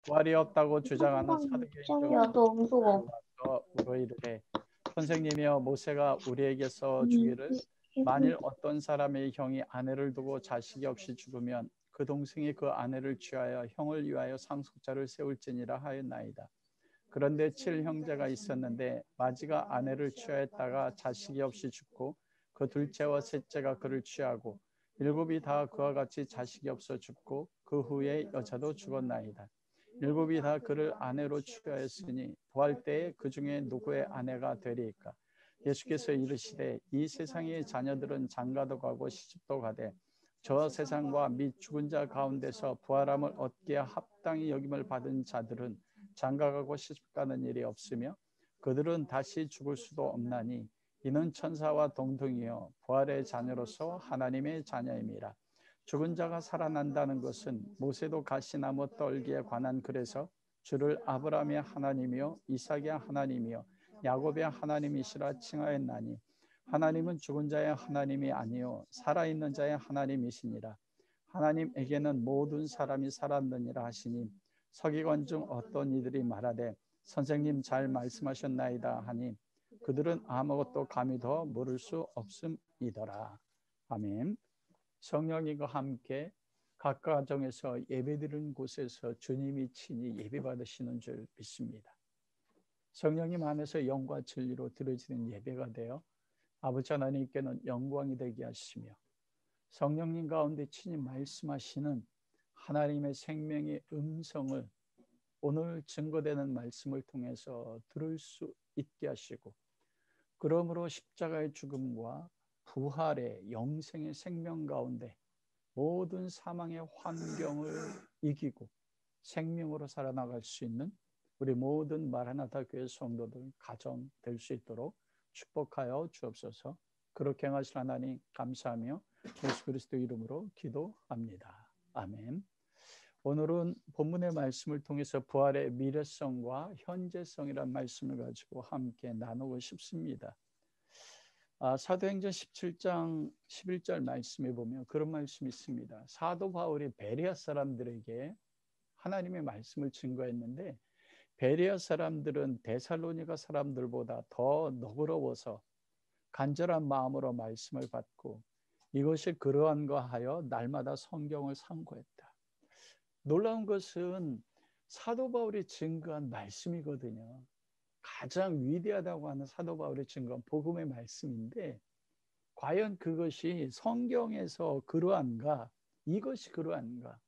부활이 없다고 주장하는 사두개인들은 너무 무서워. 와서 물어 이르되 선생님이여 모세가 우리에게서 주기를 만일 어떤 사람의 형이 아내를 두고 자식이 없이 죽으면 그 동생이 그 아내를 취하여 형을 위하여 상속자를 세울지니라 하였나이다. 그런데 7형제가 있었는데 마지가 아내를 취하였다가 자식이 없이 죽고 그 둘째와 셋째가 그를 취하고 7이 다 그와 같이 자식이 없어 죽고 그 후에 여자도 죽었나이다. 7이 다 그를 아내로 취하였으니 부활 때에 그 중에 누구의 아내가 되리이까? 예수께서 이르시되 이 세상의 자녀들은 장가도 가고 시집도 가되 저 세상과 및 죽은 자 가운데서 부활함을 얻기에 합당히 여김을 받은 자들은 장가가고 시집가는 일이 없으며 그들은 다시 죽을 수도 없나니 이는 천사와 동등이요 부활의 자녀로서 하나님의 자녀임이라. 죽은 자가 살아난다는 것은 모세도 가시나무 떨기에 관한 글에서 주를 아브라함의 하나님이요 이삭의 하나님이요 야곱의 하나님이시라 칭하였나니 하나님은 죽은 자의 하나님이 아니요 살아있는 자의 하나님이시니라. 하나님에게는 모든 사람이 살았느니라 하시니 서기관 중 어떤 이들이 말하되 선생님 잘 말씀하셨나이다 하니 그들은 아무것도 감히 더 물을 수 없음이더라. 아멘. 성령님과 함께 각 가정에서 예배드리는 곳에서 주님이 친히 예배받으시는 줄 믿습니다. 성령님 안에서 영과 진리로 드려지는 예배가 되어 아버지 하나님께는 영광이 되게 하시며 성령님 가운데 친히 말씀하시는 하나님의 생명의 음성을 오늘 증거되는 말씀을 통해서 들을 수 있게 하시고 그러므로 십자가의 죽음과 부활의 영생의 생명 가운데 모든 사망의 환경을 이기고 생명으로 살아나갈 수 있는 우리 모든 마라나타 교회 성도들 가정 될 수 있도록 축복하여 주옵소서. 그렇게 행하실 하나님 감사하며 예수 그리스도 이름으로 기도합니다. 아멘. 오늘은 본문의 말씀을 통해서 부활의 미래성과 현재성이라는 말씀을 가지고 함께 나누고 싶습니다. 사도행전 17장 11절 말씀에 보면 그런 말씀이 있습니다. 사도 바울이 베레아 사람들에게 하나님의 말씀을 증거했는데 베레아 사람들은 데살로니가 사람들보다 더 너그러워서 간절한 마음으로 말씀을 받고 이것이 그러한가 하여 날마다 성경을 상고했다. 놀라운 것은 사도 바울이 증거한 말씀이거든요. 가장 위대하다고 하는 사도 바울의 증거한 복음의 말씀인데 과연 그것이 성경에서 그러한가? 이것이 그러한가?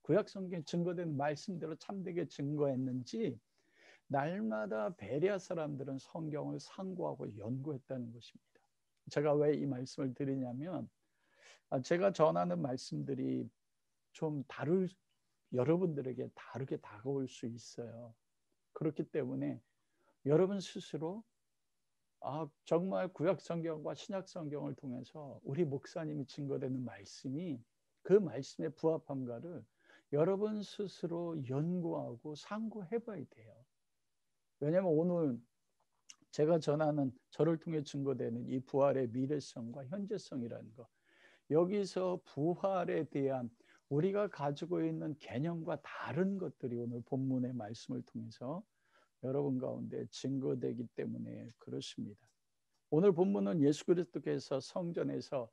구약 성경에 증거된 말씀대로 참되게 증거했는지 날마다 베레아 사람들은 성경을 상고하고 연구했다는 것입니다. 제가 왜 이 말씀을 드리냐면 제가 전하는 말씀들이 좀 여러분들에게 다르게 다가올 수 있어요. 그렇기 때문에 여러분 스스로 정말 구약 성경과 신약 성경을 통해서 우리 목사님이 증거되는 말씀이 그 말씀의 부합함가를 여러분 스스로 연구하고 상고해 봐야 돼요. 왜냐하면 오늘 제가 전하는 저를 통해 증거되는 이 부활의 미래성과 현재성이라는 거, 여기서 부활에 대한 우리가 가지고 있는 개념과 다른 것들이 오늘 본문의 말씀을 통해서 여러분 가운데 증거되기 때문에 그렇습니다. 오늘 본문은 예수 그리스도께서 성전에서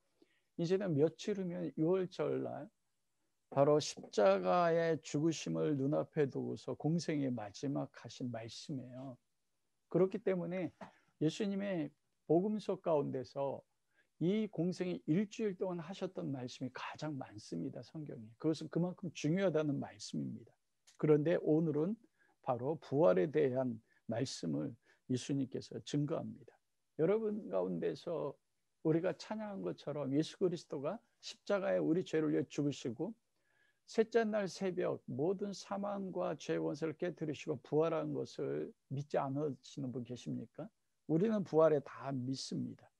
이제는 며칠 후면 6월절 날 바로 십자가의 죽으심을 눈앞에 두고서 공생의 마지막 하신 말씀이에요. 그렇기 때문에 예수님의 복음서 가운데서 이 공생이 일주일 동안 하셨던 말씀이 가장 많습니다. 성경에. 그것은 그만큼 중요하다는 말씀입니다. 그런데 오늘은 바로 부활에 대한 말씀을 예수님께서 증거합니다. 여러분 가운데서 우리가 찬양한 것처럼 예수 그리스도가 십자가에 우리 죄를 위해 죽으시고 셋째 날 새벽 모든 사망과 죄의 원수를 깨뜨리시고 부활한 것을 믿지 않으시는 분 계십니까? 우리는 부활에 다 믿습니다.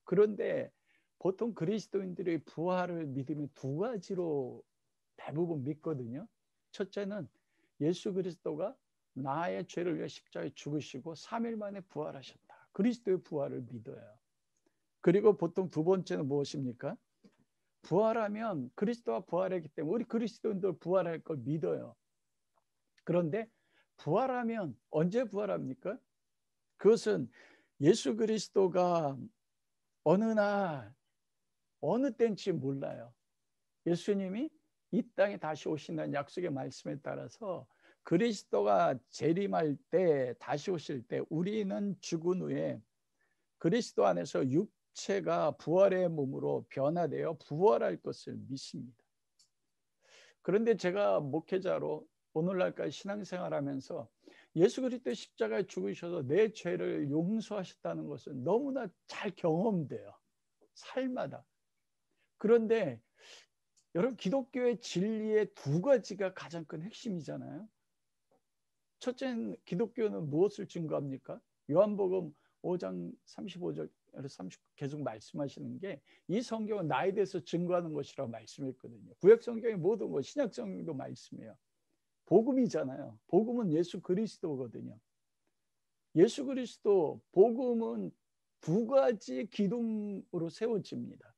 그런데 보통 그리스도인들의 부활을 믿으면 두 가지로 대부분 믿거든요. 첫째는 예수 그리스도가 나의 죄를 위해 십자가에 죽으시고 3일 만에 부활하셨다. 그리스도의 부활을 믿어요. 그리고 보통 두 번째는 무엇입니까? 부활하면 그리스도가 부활했기 때문에 우리 그리스도인들 부활할 걸 믿어요. 그런데 부활하면 언제 부활합니까? 그것은 예수 그리스도가 어느 날 어느 때인지 몰라요. 예수님이 이 땅에 다시 오신다는 약속의 말씀에 따라서 그리스도가 재림할 때, 다시 오실 때 우리는 죽은 후에 그리스도 안에서 육체가 부활의 몸으로 변화되어 부활할 것을 믿습니다. 그런데 제가 목회자로 오늘날까지 신앙생활하면서 예수 그리스도 십자가에 죽으셔서 내 죄를 용서하셨다는 것은 너무나 잘 경험돼요. 삶마다. 그런데 여러분, 기독교의 진리의 두 가지가 가장 큰 핵심이잖아요. 첫째는 기독교는 무엇을 증거합니까? 요한복음 5장 35절 30 계속 말씀하시는 게 이 성경은 나에 대해서 증거하는 것이라고 말씀했거든요. 구약 성경의 모든 것, 신약 성경도 말씀해요. 복음이잖아요. 복음은 예수 그리스도거든요. 예수 그리스도 복음은 두 가지 기둥으로 세워집니다.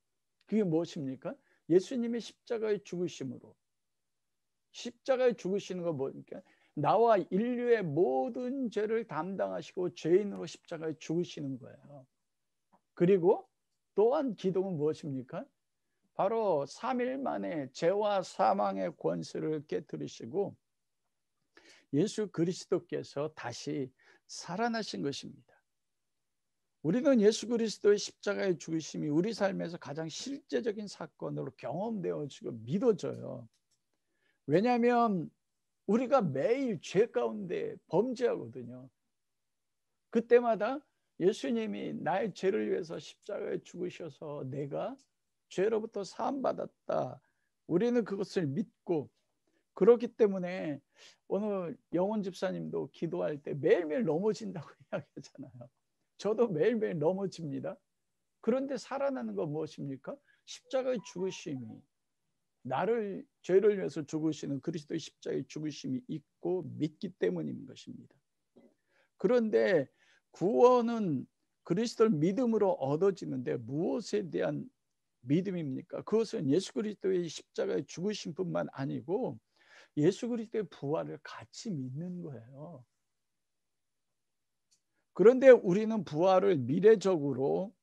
그게 무엇입니까? 예수님의 십자가의 죽으심으로. 십자가에 죽으시는 건 뭡니까? 나와 인류의 모든 죄를 담당하시고 죄인으로 십자가에 죽으시는 거예요. 그리고 또한 기둥은 무엇입니까? 바로 3일 만에 죄와 사망의 권세를 깨뜨리시고 예수 그리스도께서 다시 살아나신 것입니다. 우리는 예수 그리스도의 십자가의 죽으심이 우리 삶에서 가장 실제적인 사건으로 경험되어지고 믿어져요. 왜냐하면 우리가 매일 죄 가운데 범죄하거든요. 그때마다 예수님이 나의 죄를 위해서 십자가에 죽으셔서 내가 죄로부터 사함받았다. 우리는 그것을 믿고, 그렇기 때문에 오늘 영원 집사님도 기도할 때 매일매일 넘어진다고 이야기하잖아요. 저도 매일매일 넘어집니다. 그런데 살아나는 건 무엇입니까? 십자가의 죽으심이, 나를 죄를 위해서 죽으시는 그리스도의 십자가의 죽으심이 있고 믿기 때문인 것입니다. 그런데 구원은 그리스도를 믿음으로 얻어지는데 무엇에 대한 믿음입니까? 그것은 예수 그리스도의 십자가의 죽으심뿐만 아니고 예수 그리스도의 부활을 같이 믿는 거예요. 그런데 우리는 부활을 미래적으로,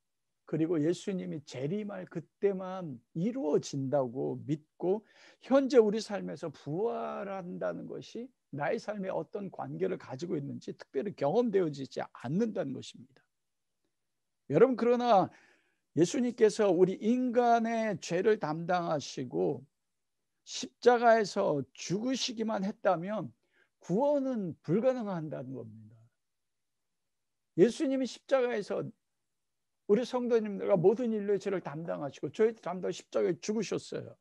그리고 예수님이 재림할 그때만 이루어진다고 믿고 현재 우리 삶에서 부활한다는 것이 나의 삶에 어떤 관계를 가지고 있는지 특별히 경험되어지지 않는다는 것입니다. 여러분, 그러나 예수님께서 우리 인간의 죄를 담당하시고 십자가에서 죽으시기만 했다면 구원은 불가능한다는 겁니다. 예수님이 십자가에서 우리 성도님들과 모든 인류의 죄를 담당하시고 저희 담당 십자가에 죽으셨어요.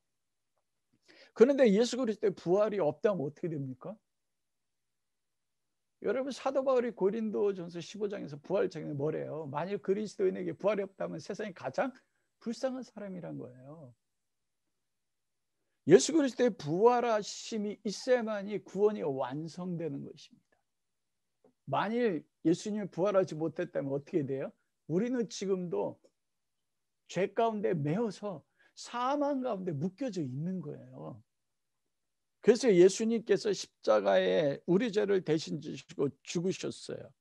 그런데 예수 그리스도의 부활이 없다면 어떻게 됩니까? 여러분, 사도 바울이 고린도전서 15장에서 부활 장면이 뭐래요? 만일 그리스도인에게 부활이 없다면 세상에 가장 불쌍한 사람이란 거예요. 예수 그리스도의 부활하심이 있어야만이 구원이 완성되는 것입니다. 만일 예수님이 부활하지 못했다면 어떻게 돼요? 우리는 지금도 죄 가운데 매어서 사망 가운데 묶여져 있는 거예요. 그래서 예수님께서 십자가에 우리 죄를 대신 지시고 죽으셨어요.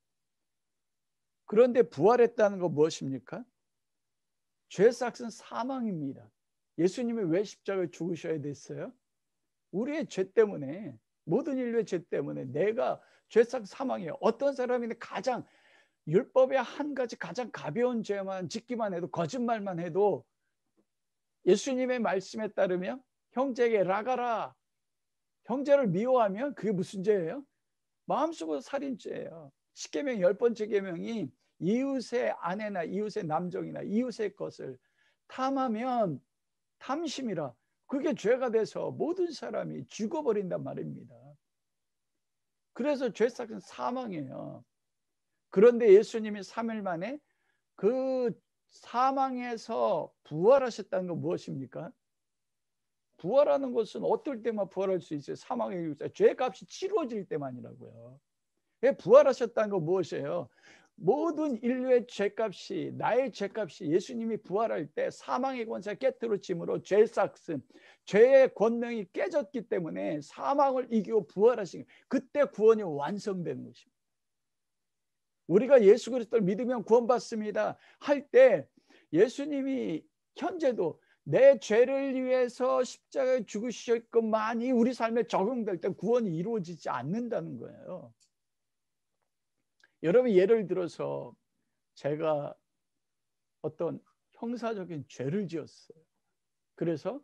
그런데 부활했다는 건 무엇입니까? 죄 삭은 사망입니다. 예수님이 왜 십자가에 죽으셔야 됐어요? 우리의 죄 때문에, 모든 인류의 죄 때문에 내가 죄삭 사망이에요. 어떤 사람인데 가장 율법의 한 가지 가장 가벼운 죄만 짓기만 해도, 거짓말만 해도 예수님의 말씀에 따르면 형제에게 라가라, 형제를 미워하면 그게 무슨 죄예요? 마음속으로 살인죄예요. 십계명 10번째 계명이 이웃의 아내나 이웃의 남종이나 이웃의 것을 탐하면 탐심이라, 그게 죄가 돼서 모든 사람이 죽어버린단 말입니다. 그래서 죄삭은 사망이에요. 그런데 예수님이 3일 만에 그 사망에서 부활하셨다는 건 무엇입니까? 부활하는 것은 어떨 때만 부활할 수 있어요? 사망의 죄값이 치루어질 때만이라고요. 부활하셨다는 건 무엇이에요? 모든 인류의 죄값이, 나의 죄값이 예수님이 부활할 때 사망의 권세 깨뜨려짐으로 죄 삭슨, 죄의 권능이 깨졌기 때문에 사망을 이기고 부활하신, 그때 구원이 완성되는 것입니다. 우리가 예수 그리스도를 믿으면 구원받습니다 할 때 예수님이 현재도 내 죄를 위해서 십자가에 죽으셨건만이 우리 삶에 적용될 때 구원이 이루어지지 않는다는 거예요. 여러분, 예를 들어서 제가 어떤 형사적인 죄를 지었어요. 그래서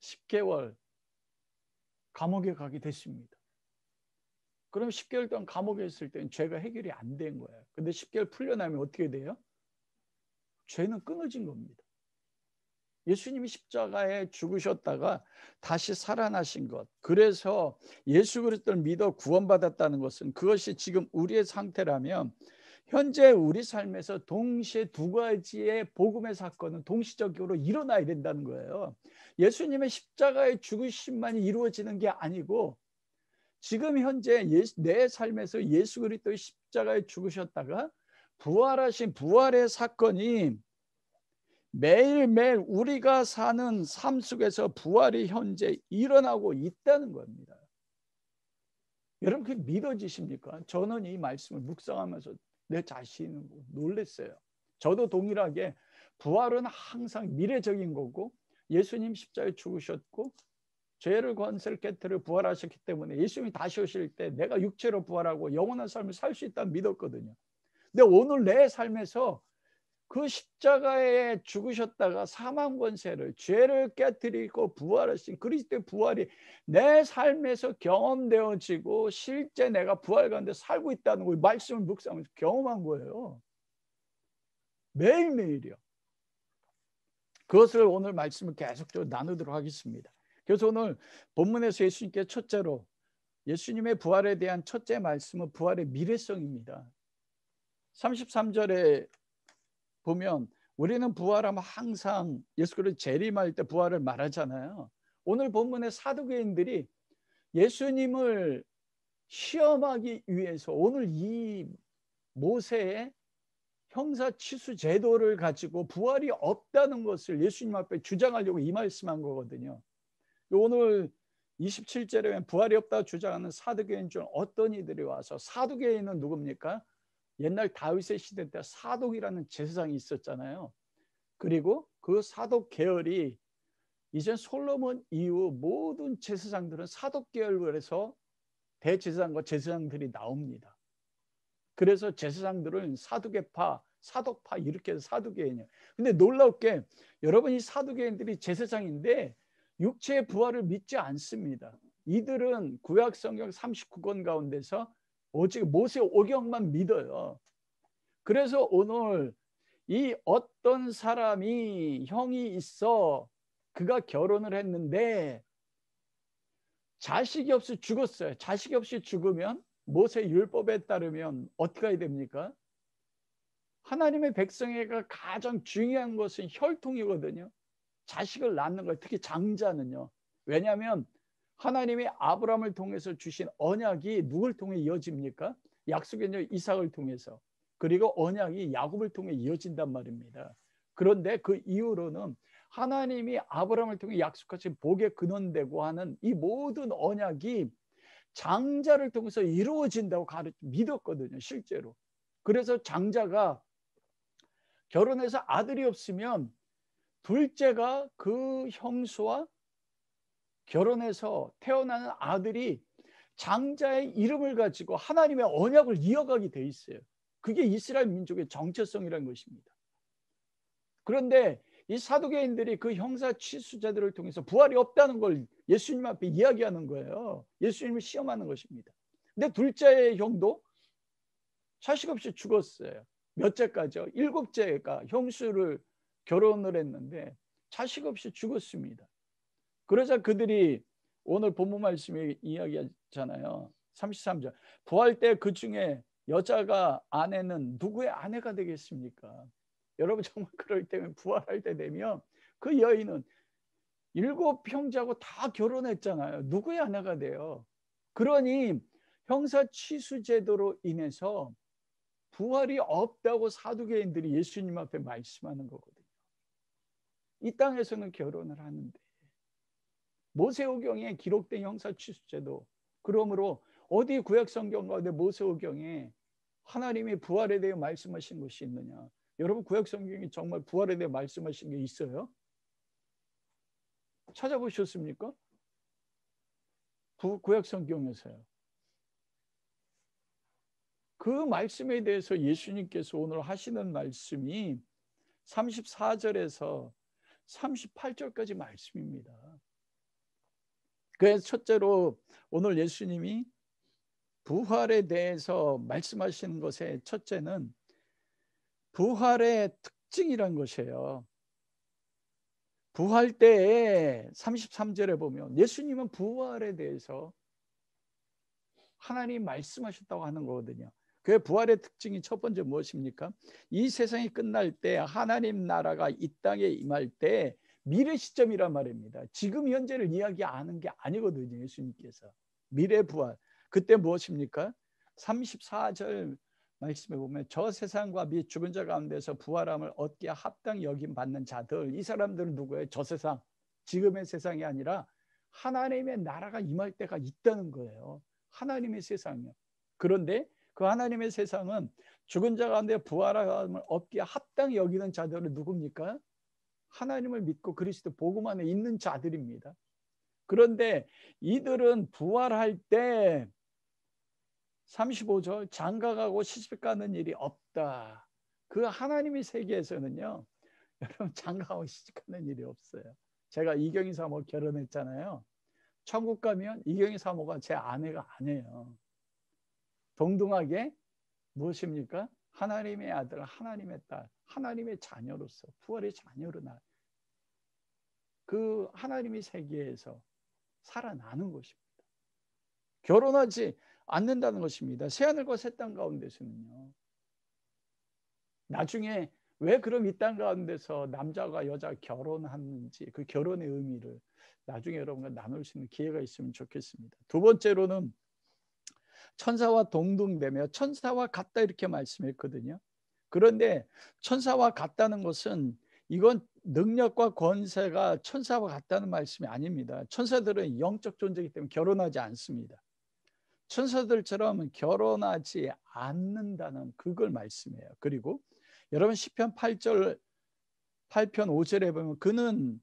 10개월 감옥에 가게 됐습니다. 그럼 10개월 동안 감옥에 있을 때는 죄가 해결이 안 된 거예요. 근데 10개월 풀려나면 어떻게 돼요? 죄는 끊어진 겁니다. 예수님이 십자가에 죽으셨다가 다시 살아나신 것, 그래서 예수 그리스도를 믿어 구원받았다는 것은, 그것이 지금 우리의 상태라면 현재 우리 삶에서 동시에 두 가지의 복음의 사건은 동시적으로 일어나야 된다는 거예요. 예수님의 십자가의 죽으심만이 이루어지는 게 아니고 지금 현재 내 삶에서 예수 그리스도의 십자가에 죽으셨다가 부활하신 부활의 사건이 매일매일 우리가 사는 삶 속에서 부활이 현재 일어나고 있다는 겁니다. 여러분, 그게 믿어지십니까? 저는 이 말씀을 묵상하면서 내 자신을 놀랐어요. 저도 동일하게 부활은 항상 미래적인 거고 예수님 십자가에 죽으셨고 죄를 권세를 깨뜨려 부활하셨기 때문에 예수님이 다시 오실 때 내가 육체로 부활하고 영원한 삶을 살 수 있다고 믿었거든요. 근데 오늘 내 삶에서 그 십자가에 죽으셨다가 사망 권세를, 죄를 깨뜨리고 부활하신 그리스도의 부활이 내 삶에서 경험되어지고 실제 내가 부활 가운데 살고 있다는 걸 말씀을 묵상하면서 경험한 거예요. 매일매일이요. 그것을 오늘 말씀을 계속적으로 나누도록 하겠습니다. 그래서 오늘 본문에서 예수님께 첫째로 예수님의 부활에 대한 첫째 말씀은 부활의 미래성입니다. 33절에 보면 우리는 부활하면 항상 예수 그리스도 재림할 때 부활을 말하잖아요. 오늘 본문의 사두개인들이 예수님을 시험하기 위해서 오늘 이 모세의 형사치수 제도를 가지고 부활이 없다는 것을 예수님 앞에 주장하려고 이 말씀한 거거든요. 오늘 27절에 부활이 없다고 주장하는 사두개인 중 어떤 이들이 와서, 사두개인은 누굽니까? 옛날 다윗의 시대 때 사독이라는 제사장이 있었잖아요. 그리고 그 사독 계열이 이제 솔로몬 이후 모든 제사장들은 사독 계열에서 대제사장과 제사장들이 나옵니다. 그래서 제사장들은 사두개파, 사독파 이렇게 해서 사두개인이에요. 근데 놀랍게 여러분, 이 사두개인들이 제사장인데 육체의 부활을 믿지 않습니다. 이들은 구약 성경 39권 가운데서 오직 모세 오경만 믿어요. 그래서 오늘 이 어떤 사람이 형이 있어, 그가 결혼을 했는데 자식이 없이 죽었어요. 자식이 없이 죽으면 모세 율법에 따르면 어떻게 해야 됩니까? 하나님의 백성에게 가장 중요한 것은 혈통이거든요. 자식을 낳는 걸, 특히 장자는요. 왜냐하면 하나님이 아브라함을 통해서 주신 언약이 누굴 통해 이어집니까? 약속의 이삭을 통해서. 그리고 언약이 야곱을 통해 이어진단 말입니다. 그런데 그 이후로는 하나님이 아브라함을 통해 약속하신 복의 근원되고 하는 이 모든 언약이 장자를 통해서 이루어진다고 믿었거든요, 실제로. 그래서 장자가 결혼해서 아들이 없으면 둘째가 그 형수와 결혼해서 태어나는 아들이 장자의 이름을 가지고 하나님의 언약을 이어가게 돼 있어요. 그게 이스라엘 민족의 정체성이라는 것입니다. 그런데 이 사두개인들이 그 형사 취수제들을 통해서 부활이 없다는 걸 예수님 앞에 이야기하는 거예요. 예수님을 시험하는 것입니다. 근데 둘째의 형도 자식 없이 죽었어요. 몇째까지요? 7째가 형수를 결혼을 했는데 자식 없이 죽었습니다. 그러자 그들이 오늘 본문 말씀에 이야기하잖아요. 33절. 부활 때 그 중에 여자가 아내는 누구의 아내가 되겠습니까? 여러분, 정말 그럴 때면 부활할 때 되면 그 여인은 7 형제하고 다 결혼했잖아요. 누구의 아내가 돼요? 그러니 형사 취수 제도로 인해서 부활이 없다고 사두개인들이 예수님 앞에 말씀하는 거거든요. 이 땅에서는 결혼을 하는데 모세오경에 기록된 형사취수제도, 그러므로 어디 구약성경 가운데 모세오경에 하나님이 부활에 대해 말씀하신 것이 있느냐? 여러분, 구약성경이 정말 부활에 대해 말씀하신 게 있어요? 찾아보셨습니까? 구약성경에서요. 그 말씀에 대해서 예수님께서 오늘 하시는 말씀이 34절에서 38절까지 말씀입니다. 그래서 첫째로 오늘 예수님이 부활에 대해서 말씀하시는 것의 첫째는 부활의 특징이란 것이에요. 부활 때에 33절에 보면 예수님은 부활에 대해서 하나님 말씀하셨다고 하는 거거든요. 그 부활의 특징이 첫 번째 무엇입니까? 이 세상이 끝날 때 하나님 나라가 이 땅에 임할 때 미래 시점이란 말입니다. 지금 현재를 이야기하는 게 아니거든요. 예수님께서 미래 부활, 그때 무엇입니까? 34절 말씀에 보면 저 세상과 및 죽은 자 가운데서 부활함을 얻게 합당히 여김 받는 자들, 이 사람들은 누구예요? 저 세상, 지금의 세상이 아니라 하나님의 나라가 임할 때가 있다는 거예요. 하나님의 세상이요. 그런데 그 하나님의 세상은 죽은 자 가운데 부활함을 얻게 합당히 여기는 자들은 누굽니까? 하나님을 믿고 그리스도 복음 안에 있는 자들입니다. 그런데 이들은 부활할 때 35절 장가가고 시집가는 일이 없다. 그 하나님의 세계에서는요, 여러분 장가가고 시집가는 일이 없어요. 제가 이경희 사모 결혼했잖아요. 천국 가면 이경희 사모가 제 아내가 아니에요. 동등하게 무엇입니까? 하나님의 아들, 하나님의 딸, 하나님의 자녀로서 부활의 자녀로 그 하나님의 세계에서 살아나는 것입니다. 결혼하지 않는다는 것입니다. 새하늘과 새 땅 가운데서는요. 나중에 왜 그럼 이 땅 가운데서 남자가 여자 결혼하는지 그 결혼의 의미를 나중에 여러분과 나눌 수 있는 기회가 있으면 좋겠습니다. 두 번째로는 천사와 동등되며 천사와 같다 이렇게 말씀했거든요. 그런데 천사와 같다는 것은 이건 능력과 권세가 천사와 같다는 말씀이 아닙니다. 천사들은 영적 존재이기 때문에 결혼하지 않습니다. 천사들처럼 결혼하지 않는다는 그걸 말씀해요. 그리고 여러분 시편 8편 5절에 보면 그는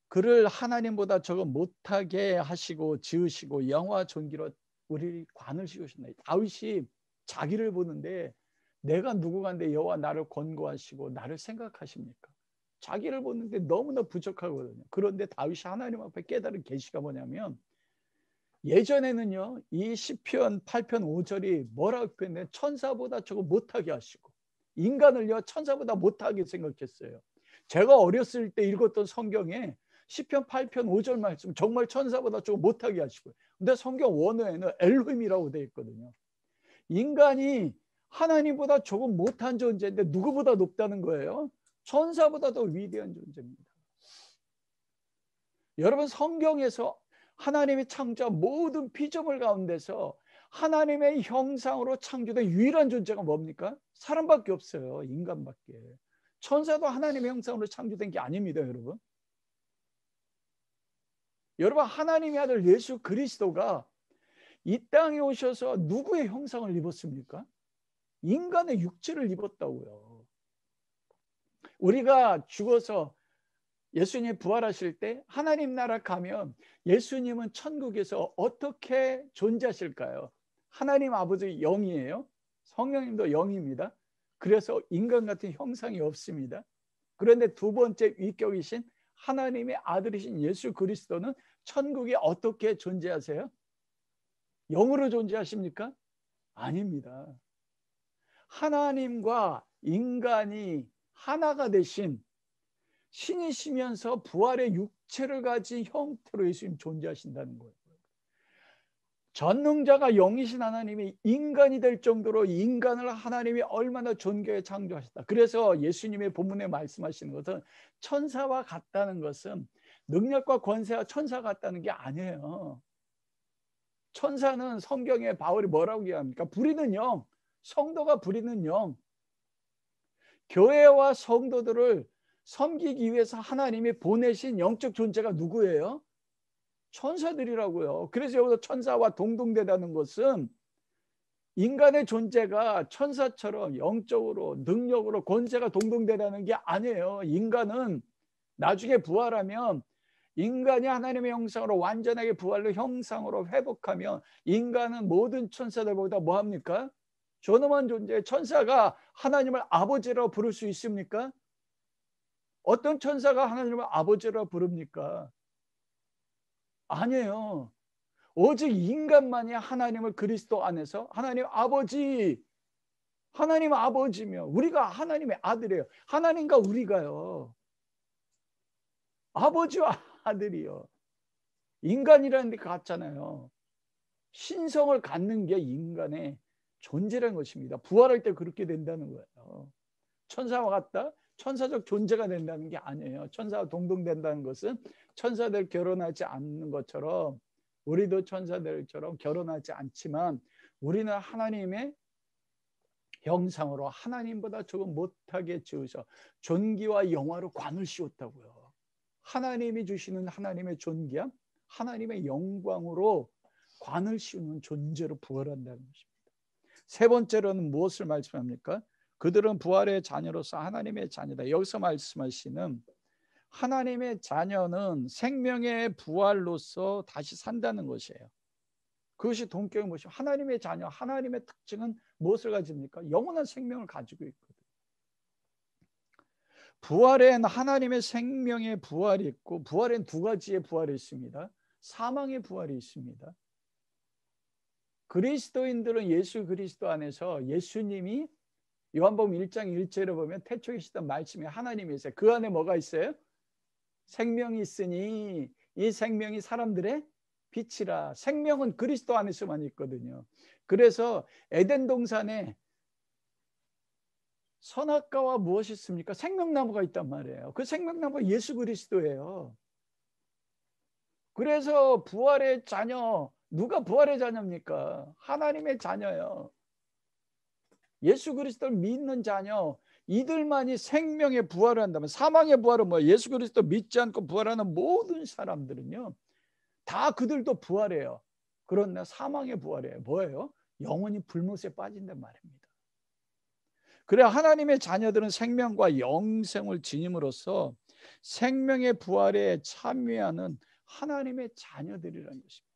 그를 하나님보다 조금 못하게 하시고 지으시고 영화 존귀로 우리 관을 씌우셨나요? 다윗이 자기를 보는데 내가 누구간데 여호와 나를 권고하시고 나를 생각하십니까? 자기를 보는데 너무나 부족하거든요. 그런데 다윗이 하나님 앞에 깨달은 계시가 뭐냐면 예전에는요 이 시편 8편 5절이 뭐라고 표현해? 천사보다 조금 못하게 하시고 인간을요 천사보다 못하게 생각했어요. 제가 어렸을 때 읽었던 성경에 시편 8편 5절 말씀 정말 천사보다 조금 못하게 하시고요. 근데 성경 원어에는 엘로힘이라고 되어 있거든요. 인간이 하나님보다 조금 못한 존재인데 누구보다 높다는 거예요. 천사보다 더 위대한 존재입니다. 여러분 성경에서 하나님이 창조한 모든 피조물 가운데서 하나님의 형상으로 창조된 유일한 존재가 뭡니까? 사람밖에 없어요. 인간밖에. 천사도 하나님의 형상으로 창조된 게 아닙니다. 여러분. 여러분 하나님의 아들 예수 그리스도가 이 땅에 오셔서 누구의 형상을 입었습니까? 인간의 육체를 입었다고요. 우리가 죽어서 예수님 부활하실 때 하나님 나라 가면 예수님은 천국에서 어떻게 존재하실까요? 하나님 아버지 영이에요. 성령님도 영입니다. 그래서 인간 같은 형상이 없습니다. 그런데 두 번째 위격이신 하나님의 아들이신 예수 그리스도는 천국에 어떻게 존재하세요? 영으로 존재하십니까? 아닙니다. 하나님과 인간이 하나가 되신 신이시면서 부활의 육체를 가진 형태로 예수님 존재하신다는 거예요. 전능자가 영이신 하나님이 인간이 될 정도로 인간을 하나님이 얼마나 존귀하게 창조하셨다. 그래서 예수님의 본문에 말씀하시는 것은 천사와 같다는 것은 능력과 권세와 천사 같다는 게 아니에요. 천사는 성경에 바울이 뭐라고 얘기합니까? 부리는 영, 성도가 부리는 영. 교회와 성도들을 섬기기 위해서 하나님이 보내신 영적 존재가 누구예요? 천사들이라고요. 그래서 여기서 천사와 동등되다는 것은 인간의 존재가 천사처럼 영적으로 능력으로 권세가 동등되다는 게 아니에요. 인간은 나중에 부활하면 인간이 하나님의 형상으로 완전하게 부활로 형상으로 회복하면 인간은 모든 천사들보다 뭐합니까? 존엄한 존재. 천사가 하나님을 아버지라고 부를 수 있습니까? 어떤 천사가 하나님을 아버지라고 부릅니까? 아니에요. 오직 인간만이 하나님을 그리스도 안에서 하나님 아버지, 하나님 아버지며 우리가 하나님의 아들이에요. 하나님과 우리가요. 아버지와 아들이요. 인간이라는 게 같잖아요. 신성을 갖는 게 인간의 존재라는 것입니다. 부활할 때 그렇게 된다는 거예요. 천사와 같다? 천사적 존재가 된다는 게 아니에요. 천사와 동등된다는 것은 천사들 결혼하지 않는 것처럼 우리도 천사들처럼 결혼하지 않지만 우리는 하나님의 형상으로 하나님보다 조금 못하게 지으셔 존귀와 영화로 관을 씌웠다고요. 하나님이 주시는 하나님의 존귀함, 하나님의 영광으로 관을 씌우는 존재로 부활한다는 것입니다. 세 번째로는 무엇을 말씀합니까? 그들은 부활의 자녀로서 하나님의 자녀다. 여기서 말씀하시는 하나님의 자녀는 생명의 부활로서 다시 산다는 것이에요. 그것이 동격의 모습. 하나님의 자녀, 하나님의 특징은 무엇을 가집니까? 영원한 생명을 가지고 있거든요. 부활엔 하나님의 생명의 부활이 있고 부활엔 두 가지의 부활이 있습니다. 사망의 부활이 있습니다. 그리스도인들은 예수 그리스도 안에서 예수님이 요한복음 1장 1절에 보면 태초에 있었던 말씀이 하나님이 있어요. 그 안에 뭐가 있어요? 생명이 있으니 이 생명이 사람들의 빛이라. 생명은 그리스도 안에서만 있거든요. 그래서 에덴 동산에 선악과와 무엇이 있습니까? 생명나무가 있단 말이에요. 그 생명나무가 예수 그리스도예요. 그래서 부활의 자녀, 누가 부활의 자녀입니까? 하나님의 자녀예요. 예수 그리스도를 믿는 자녀, 이들만이 생명의 부활을 한다면 사망의 부활은 뭐예요? 예수 그리스도 믿지 않고 부활하는 모든 사람들은요 다 그들도 부활해요. 그러나 사망의 부활이에요. 뭐예요? 영원히 불못에 빠진단 말입니다. 그래 하나님의 자녀들은 생명과 영생을 지님으로써 생명의 부활에 참여하는 하나님의 자녀들이라는 것입니다.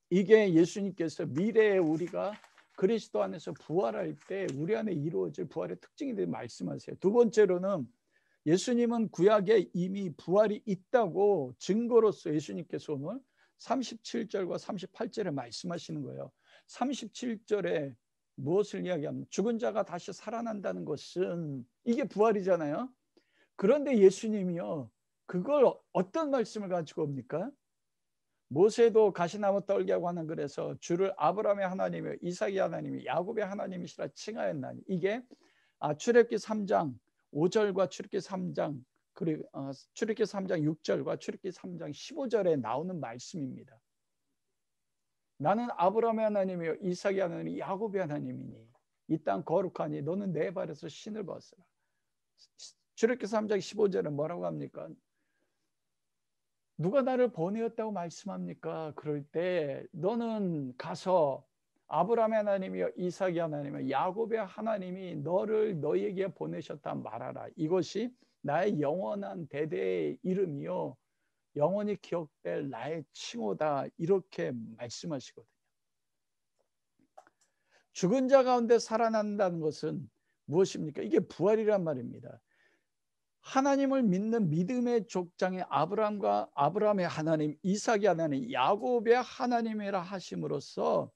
이게 예수님께서 미래에 우리가 그리스도 안에서 부활할 때 우리 안에 이루어질 부활의 특징이 되는 말씀하세요. 두 번째로는 예수님은 구약에 이미 부활이 있다고 증거로서 예수님께서 오늘 37절과 38절에 말씀하시는 거예요. 37절에 무엇을 이야기합니까? 죽은 자가 다시 살아난다는 것은 이게 부활이잖아요. 그런데 예수님이요 그걸 어떤 말씀을 가지고 옵니까? 모세도 가시나무 떨기하고 하는 그래서 주를 아브라함의 하나님이요 이삭의 하나님이 야곱의 하나님이시라 칭하였나니 이게 출애굽기 3장 5절과 출애굽기 3장 그리고 출애굽기 3장 6절과 출애굽기 3장 15절에 나오는 말씀입니다. 나는 아브라함의 하나님이요 이삭의 하나님이 야곱의 하나님이니 이 땅 거룩하니 너는 내 발에서 신을 벗으라. 출애굽기 3장 15절은 뭐라고 합니까? 누가 나를 보내었다고 말씀합니까? 그럴 때 너는 가서 아브라함의 하나님이여 이삭의 하나님이여 야곱의 하나님이 너를 너희에게 보내셨다 말하라. 이것이 나의 영원한 대대의 이름이요 영원히 기억될 나의 칭호다. 이렇게 말씀하시거든요. 죽은 자 가운데 살아난다는 것은 무엇입니까? 이게 부활이란 말입니다. 하나님을 믿는 믿음의 족장의 아브라함의 하나님, 이삭의 하나님, 야곱의 하나님이라 하심으로써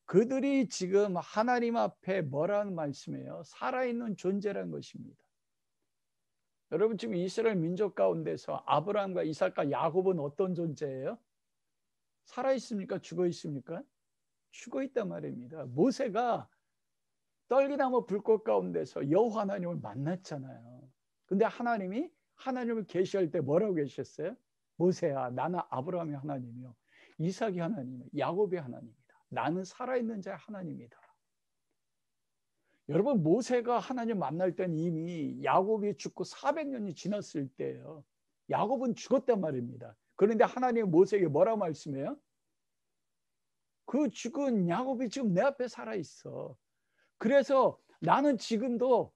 그들이 지금 하나님 앞에 뭐라는 말씀이에요? 살아있는 존재라는 것입니다. 여러분 지금 이스라엘 민족 가운데서 아브라함과 이삭과 야곱은 어떤 존재예요? 살아있습니까? 죽어있습니까? 죽어있단 말입니다. 모세가 떨기나무 불꽃 가운데서 여호와 하나님을 만났잖아요. 근데 하나님이 하나님을 계시할 때 뭐라고 계셨어요? 모세야 나는 아브라함의 하나님이요 이삭의 하나님이요 야곱의 하나님이다. 나는 살아있는 자의 하나님이다. 여러분, 모세가 하나님 만날 때는 이미 야곱이 죽고 400년이 지났을 때예요. 야곱은 죽었단 말입니다. 그런데 하나님이 모세에게 뭐라고 말씀해요? 그 죽은 야곱이 지금 내 앞에 살아있어. 그래서 나는 지금도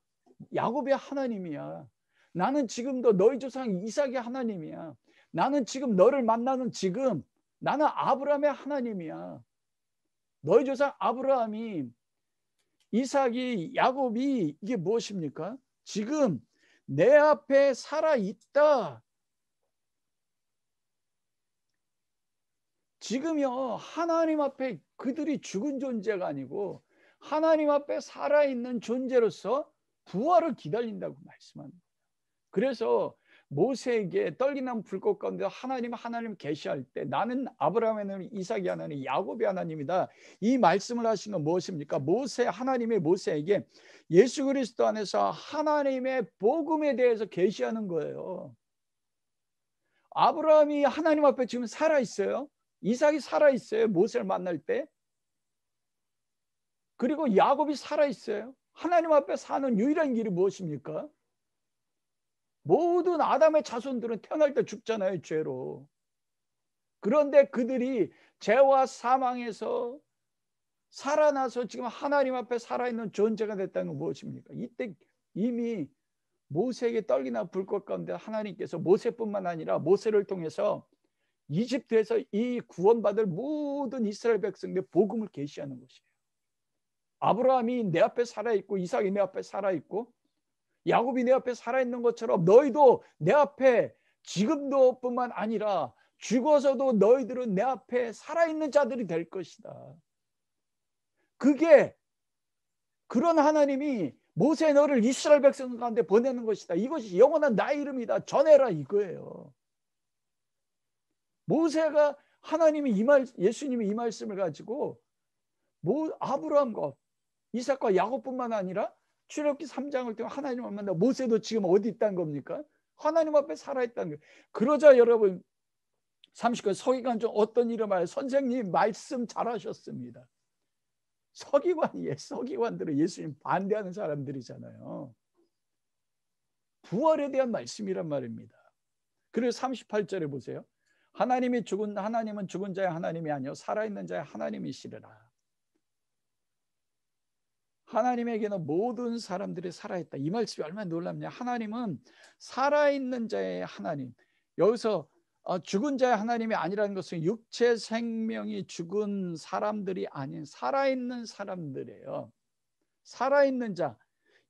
야곱의 하나님이야. 나는 지금도 너희 조상 이삭의 하나님이야. 나는 지금 너를 만나는 지금 나는 아브라함의 하나님이야. 너희 조상 아브라함이, 이삭이, 야곱이, 이게 무엇입니까? 지금 내 앞에 살아있다. 지금요, 하나님 앞에 그들이 죽은 존재가 아니고 하나님 앞에 살아있는 존재로서 부활을 기다린다고 말씀합니다. 그래서 모세에게 떨기난 불꽃 가운데 하나님 계시할 때 나는 아브라함의 하나님, 이삭의 하나님, 야곱의 하나님이다. 이 말씀을 하신 건 무엇입니까? 하나님의 모세에게 예수 그리스도 안에서 하나님의 복음에 대해서 계시하는 거예요. 아브라함이 하나님 앞에 지금 살아있어요. 이삭이 살아있어요. 모세를 만날 때. 그리고 야곱이 살아있어요. 하나님 앞에 사는 유일한 길이 무엇입니까? 모든 아담의 자손들은 태어날 때 죽잖아요, 죄로. 그런데 그들이 죄와 사망에서 살아나서 지금 하나님 앞에 살아있는 존재가 됐다는 건 무엇입니까? 이때 이미 모세에게 떨기나 불꽃 가운데 하나님께서 모세뿐만 아니라 모세를 통해서 이집트에서 이 구원받을 모든 이스라엘 백성들 복음을 계시하는 것이에요. 아브라함이 내 앞에 살아있고 이삭이 내 앞에 살아있고 야곱이 내 앞에 살아있는 것처럼 너희도 내 앞에 지금도 뿐만 아니라 죽어서도 너희들은 내 앞에 살아있는 자들이 될 것이다. 그게 그런 하나님이 모세 너를 이스라엘 백성 가운데 보내는 것이다. 이것이 영원한 나의 이름이다. 전해라 이거예요. 모세가 예수님이 이 말씀을 가지고 아브라함과 이삭과 야곱뿐만 아니라 출애굽기 3장을 통해 하나님을 만나 모세도 지금 어디 있다는 겁니까? 하나님 앞에 살아있다는 거예요. 그러자 여러분 30권 서기관 중 어떤 일을 말해 선생님 말씀 잘하셨습니다. 서기관들은 예수님 반대하는 사람들이잖아요. 부활에 대한 말씀이란 말입니다. 그래서 38절에 보세요. 하나님은 죽은 자의 하나님이 아니요 살아있는 자의 하나님이시리라. 하나님에게는 모든 사람들이 살아있다. 이 말씀이 얼마나 놀랍냐. 하나님은 살아있는 자의 하나님. 여기서 죽은 자의 하나님이 아니라는 것은 육체 생명이 죽은 사람들이 아닌 살아있는 사람들이에요. 살아있는 자.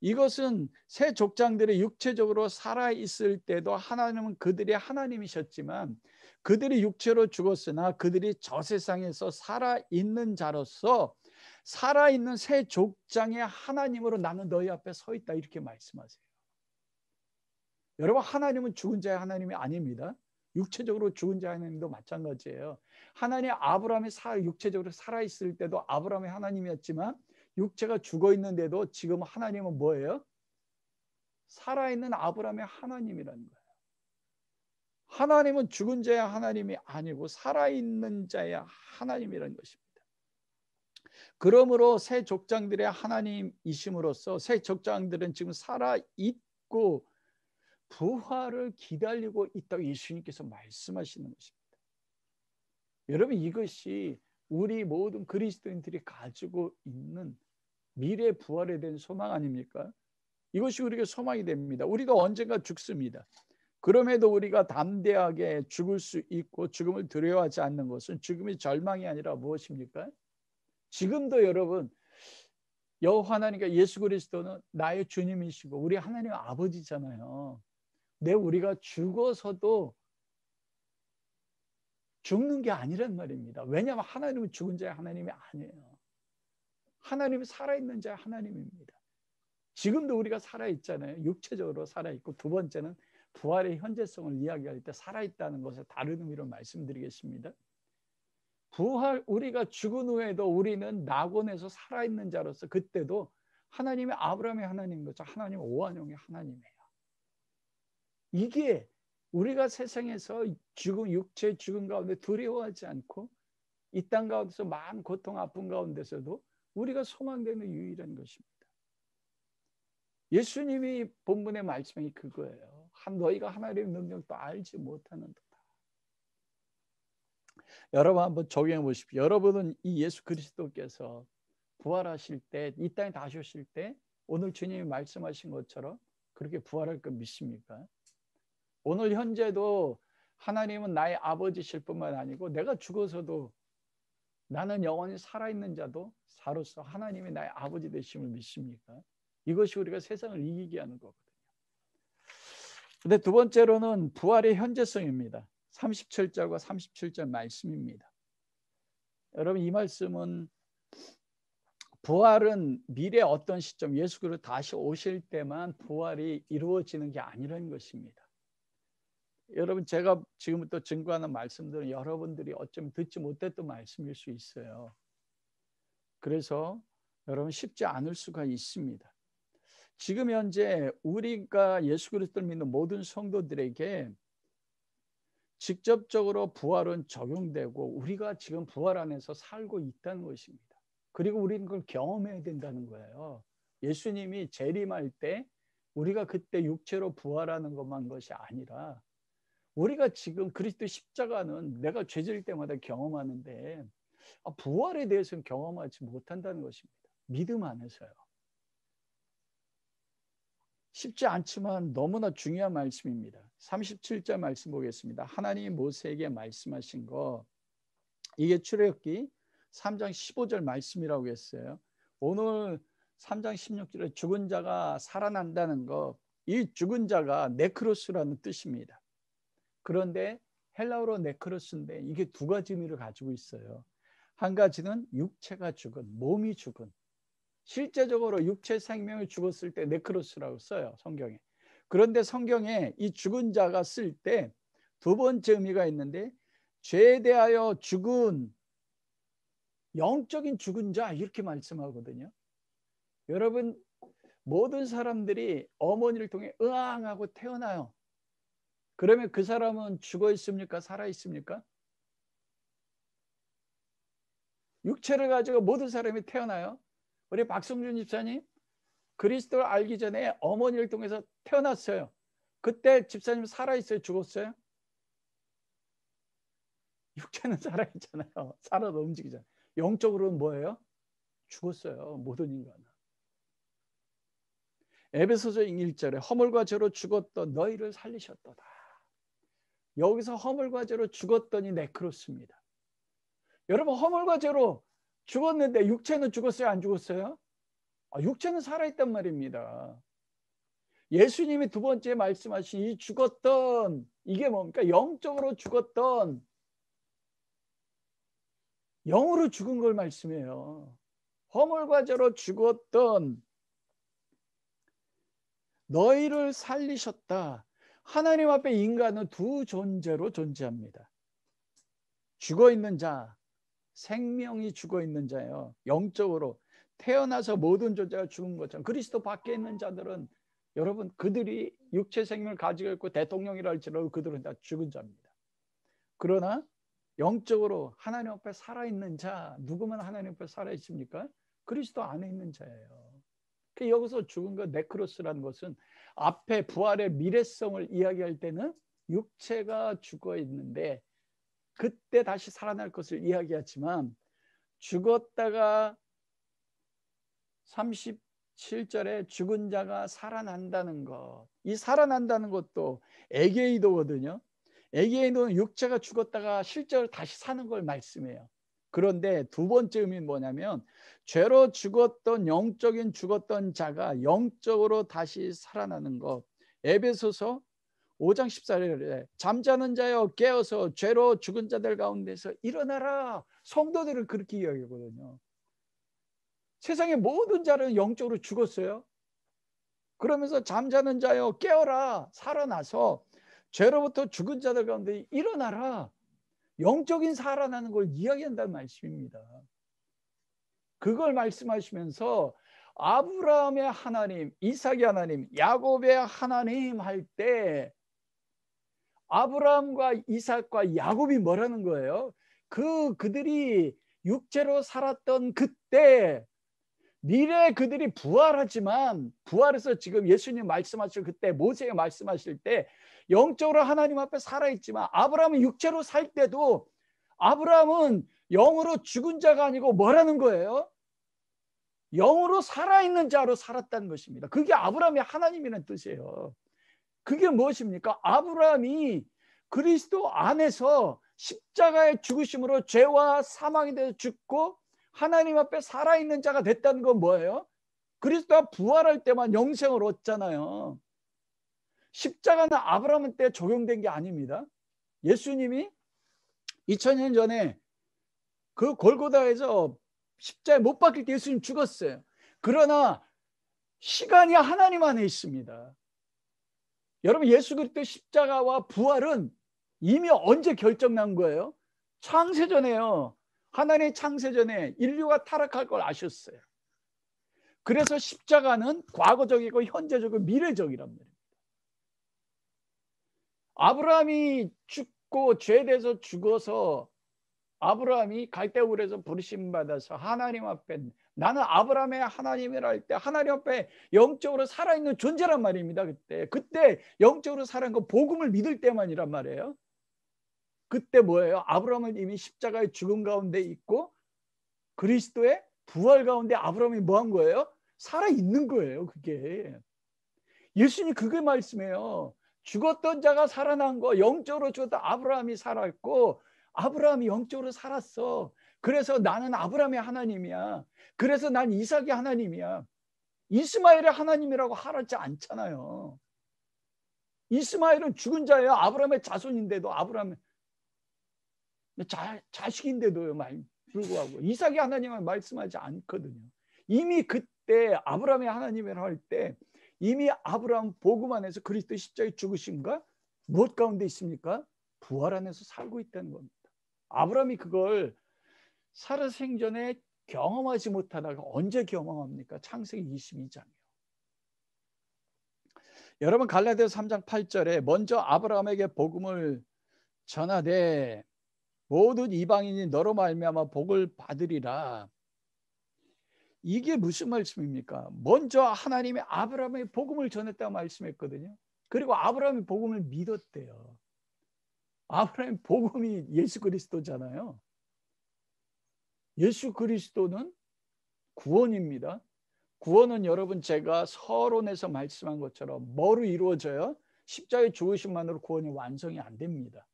이것은 새 족장들이 육체적으로 살아있을 때도 하나님은 그들의 하나님이셨지만 그들이 육체로 죽었으나 그들이 저 세상에서 살아있는 자로서 살아있는 새 족장의 하나님으로 나는 너희 앞에 서 있다 이렇게 말씀하세요. 여러분 하나님은 죽은 자의 하나님이 아닙니다. 육체적으로 죽은 자의 하나님도 마찬가지예요. 하나님 아브라함이 육체적으로 살아있을 때도 아브라함의 하나님이었지만 육체가 죽어있는데도 지금 하나님은 뭐예요? 살아있는 아브라함의 하나님이라는 거예요. 하나님은 죽은 자의 하나님이 아니고 살아있는 자의 하나님이라는 것입니다. 그러므로 새 족장들의 하나님이심으로써 새 족장들은 지금 살아있고 부활을 기다리고 있다고 예수님께서 말씀하시는 것입니다. 여러분 이것이 우리 모든 그리스도인들이 가지고 있는 미래 부활에 대한 소망 아닙니까? 이것이 우리에게 소망이 됩니다. 우리가 언젠가 죽습니다. 그럼에도 우리가 담대하게 죽을 수 있고 죽음을 두려워하지 않는 것은 죽음이 절망이 아니라 무엇입니까? 지금도 여러분 여호와 하나님과 예수 그리스도는 나의 주님이시고 우리 하나님 아버지잖아요. 우리가 죽어서도 죽는 게 아니란 말입니다. 왜냐하면 하나님은 죽은 자의 하나님이 아니에요. 하나님은 살아있는 자의 하나님입니다. 지금도 우리가 살아있잖아요. 육체적으로 살아있고 두 번째는 부활의 현재성을 이야기할 때 살아있다는 것을 다른 의미로 말씀드리겠습니다. 우리가 죽은 후에도 우리는 낙원에서 살아있는 자로서 그때도 하나님의 아브라함의 하나님인 것처럼 하나님의 오한영의 하나님이에요. 이게 우리가 세상에서 육체의 죽음 가운데 두려워하지 않고 이 땅 가운데서 마음 고통 아픔 가운데서도 우리가 소망되는 유일한 것입니다. 예수님이 본문의 말씀이 그거예요. 너희가 하나님의 능력도 알지 못하는도다. 여러분 한번 적용해 보십시오. 여러분은 이 예수 그리스도께서 부활하실 때, 이 땅에 다시 오실 때 오늘 주님이 말씀하신 것처럼 그렇게 부활할 거 믿습니까? 오늘 현재도 하나님은 나의 아버지실 뿐만 아니고 내가 죽어서도 나는 영원히 살아있는 자도 사로서 하나님이 나의 아버지 되심을 믿습니까? 이것이 우리가 세상을 이기게 하는 거거든요. 근데 두 번째로는 부활의 현재성입니다. 37절과 37절 말씀입니다. 여러분 이 말씀은 부활은 미래 어떤 시점 예수 그리스도 다시 오실 때만 부활이 이루어지는 게 아니라는 것입니다. 여러분 제가 지금부터 증거하는 말씀들은 여러분들이 어쩌면 듣지 못했던 말씀일 수 있어요. 그래서 여러분 쉽지 않을 수가 있습니다. 지금 현재 우리가 예수 그리스도를 믿는 모든 성도들에게 직접적으로 부활은 적용되고 우리가 지금 부활 안에서 살고 있다는 것입니다. 그리고 우리는 그걸 경험해야 된다는 거예요. 예수님이 재림할 때 우리가 그때 육체로 부활하는 것만 것이 아니라 우리가 지금 그리스도 십자가는 내가 죄질 때마다 경험하는데 부활에 대해서는 경험하지 못한다는 것입니다. 믿음 안에서요. 쉽지 않지만 너무나 중요한 말씀입니다. 37절 말씀 보겠습니다. 하나님이 모세에게 말씀하신 거, 이게 출애굽기 3장 15절 말씀이라고 했어요. 오늘 3장 16절에 죽은 자가 살아난다는 거, 이 죽은 자가 네크로스라는 뜻입니다. 그런데 헬라어로 네크로스인데 이게 두 가지 의미를 가지고 있어요. 한 가지는 육체가 죽은, 몸이 죽은, 실제적으로 육체 생명이 죽었을 때 네크로스라고 써요, 성경에. 그런데 성경에 이 죽은 자가 쓸 때 두 번째 의미가 있는데 죄에 대하여 죽은, 영적인 죽은 자 이렇게 말씀하거든요. 여러분 모든 사람들이 어머니를 통해 으앙하고 태어나요. 그러면 그 사람은 죽어 있습니까? 살아 있습니까? 육체를 가지고 모든 사람이 태어나요. 우리 박성준 집사님 그리스도를 알기 전에 어머니를 통해서 태어났어요. 그때 집사님 살아있어요? 죽었어요? 육체는 살아있잖아요. 살아도 움직이잖아요. 영적으로는 뭐예요? 죽었어요. 모든 인간은. 에베소서 1절에 허물과 죄로 죽었던 너희를 살리셨도다. 여기서 허물과 죄로 죽었더니 네크로스입니다. 여러분 허물과 죄로 죽었는데 육체는 죽었어요? 안 죽었어요? 육체는 살아있단 말입니다. 예수님이 두 번째 말씀하신 이 죽었던, 이게 뭡니까? 영적으로 죽었던, 영으로 죽은 걸 말씀해요. 허물과 죄로 죽었던 너희를 살리셨다. 하나님 앞에 인간은 두 존재로 존재합니다. 죽어있는 자, 생명이 죽어있는 자예요. 영적으로 태어나서 모든 존재가 죽은 것처럼 그리스도 밖에 있는 자들은 여러분 그들이 육체 생명을 가지고 있고 대통령이라 할지라도 그들은 다 죽은 자입니다. 그러나 영적으로 하나님 앞에 살아있는 자, 누구만 하나님 앞에 살아있습니까? 그리스도 안에 있는 자예요. 여기서 죽은 것 네크로스라는 것은 앞에 부활의 미래성을 이야기할 때는 육체가 죽어 있는데 그때 다시 살아날 것을 이야기하지만 죽었다가 37절에 죽은 자가 살아난다는 것, 이 살아난다는 것도 에게이도거든요. 에게이도는 육체가 죽었다가 실제로 다시 사는 걸 말씀해요. 그런데 두 번째 의미는 뭐냐면 죄로 죽었던, 영적인 죽었던 자가 영적으로 다시 살아나는 것. 에베소서 5장 14절에 잠자는 자여 깨어서 죄로 죽은 자들 가운데서 일어나라. 성도들을 그렇게 이야기하거든요. 세상의 모든 자는 영적으로 죽었어요. 그러면서 잠자는 자여 깨어라. 살아나서 죄로부터 죽은 자들 가운데 일어나라. 영적인 살아나는 걸 이야기한다는 말씀입니다. 그걸 말씀하시면서 아브라함의 하나님, 이삭의 하나님, 야곱의 하나님 할 때 아브라함과 이삭과 야곱이 뭐라는 거예요? 그들이 육체로 살았던 그때 미래에 그들이 부활하지만 부활해서 지금 예수님 말씀하실 그때 모세가 말씀하실 때 영적으로 하나님 앞에 살아있지만 아브라함은 육체로 살 때도 아브라함은 영으로 죽은 자가 아니고 뭐라는 거예요? 영으로 살아있는 자로 살았다는 것입니다. 그게 아브라함이 하나님이라는 뜻이에요. 그게 무엇입니까? 아브라함이 그리스도 안에서 십자가의 죽으심으로 죄와 사망에 대해서 죽고 하나님 앞에 살아있는 자가 됐다는 건 뭐예요? 그리스도가 부활할 때만 영생을 얻잖아요. 십자가는 아브라함 때 적용된 게 아닙니다. 예수님이 2000년 전에 그 골고다에서 십자가에 못 박힐 때 예수님 죽었어요. 그러나 시간이 하나님 안에 있습니다. 여러분, 예수 그리스도의 십자가와 부활은 이미 언제 결정난 거예요? 창세전에요. 하나님의 창세전에 인류가 타락할 걸 아셨어요. 그래서 십자가는 과거적이고 현재적이고 미래적이란 말이에요. 아브라함이 죽고 죄에 대해서 죽어서 아브라함이 갈대굴에서 부르심 받아서 하나님 앞에 나는 아브라함의 하나님이라 할 때 하나님 앞에 영적으로 살아있는 존재란 말입니다. 그때 영적으로 살아있는 거 복음을 믿을 때만이란 말이에요. 그때 뭐예요? 아브라함은 이미 십자가의 죽음 가운데 있고 그리스도의 부활 가운데 아브라함이 뭐 한 거예요? 살아있는 거예요. 그게 예수님 그게 말씀이에요. 죽었던 자가 살아난 거, 영적으로 죽었던 아브라함이 살았고 아브라함이 영적으로 살았어. 그래서 나는 아브라함의 하나님이야. 그래서 난 이삭의 하나님이야. 이스마엘의 하나님이라고 하라지 않잖아요. 이스마엘은 죽은 자예요. 아브라함의 자손인데도 아브라함의 자식인데도요. 불구하고 이삭의 하나님은 말씀하지 않거든요. 이미 그때 아브라함의 하나님이라고 할 때 이미 아브라함 복음 안에서 그리스도 십자가에 죽으심과 무엇 가운데 있습니까? 부활 안에서 살고 있다는 겁니다. 아브라함이 그걸 살아생전에 경험하지 못하다가 언제 경험합니까? 창세기 22장이요. 여러분 갈라디아서 3장 8절에 먼저 아브라함에게 복음을 전하되 모든 이방인이 너로 말미암아 복을 받으리라. 이게 무슨 말씀입니까? 먼저 하나님이 아브라함의 복음을 전했다고 말씀했거든요. 그리고 아브라함이 복음을 믿었대요. 아브라함의 복음이 예수 그리스도잖아요. 예수 그리스도는 구원입니다. 구원은 여러분 제가 서론에서 말씀한 것처럼 뭐로 이루어져요? 십자가의 죽으심만으로 구원이 완성이 안 됩니다.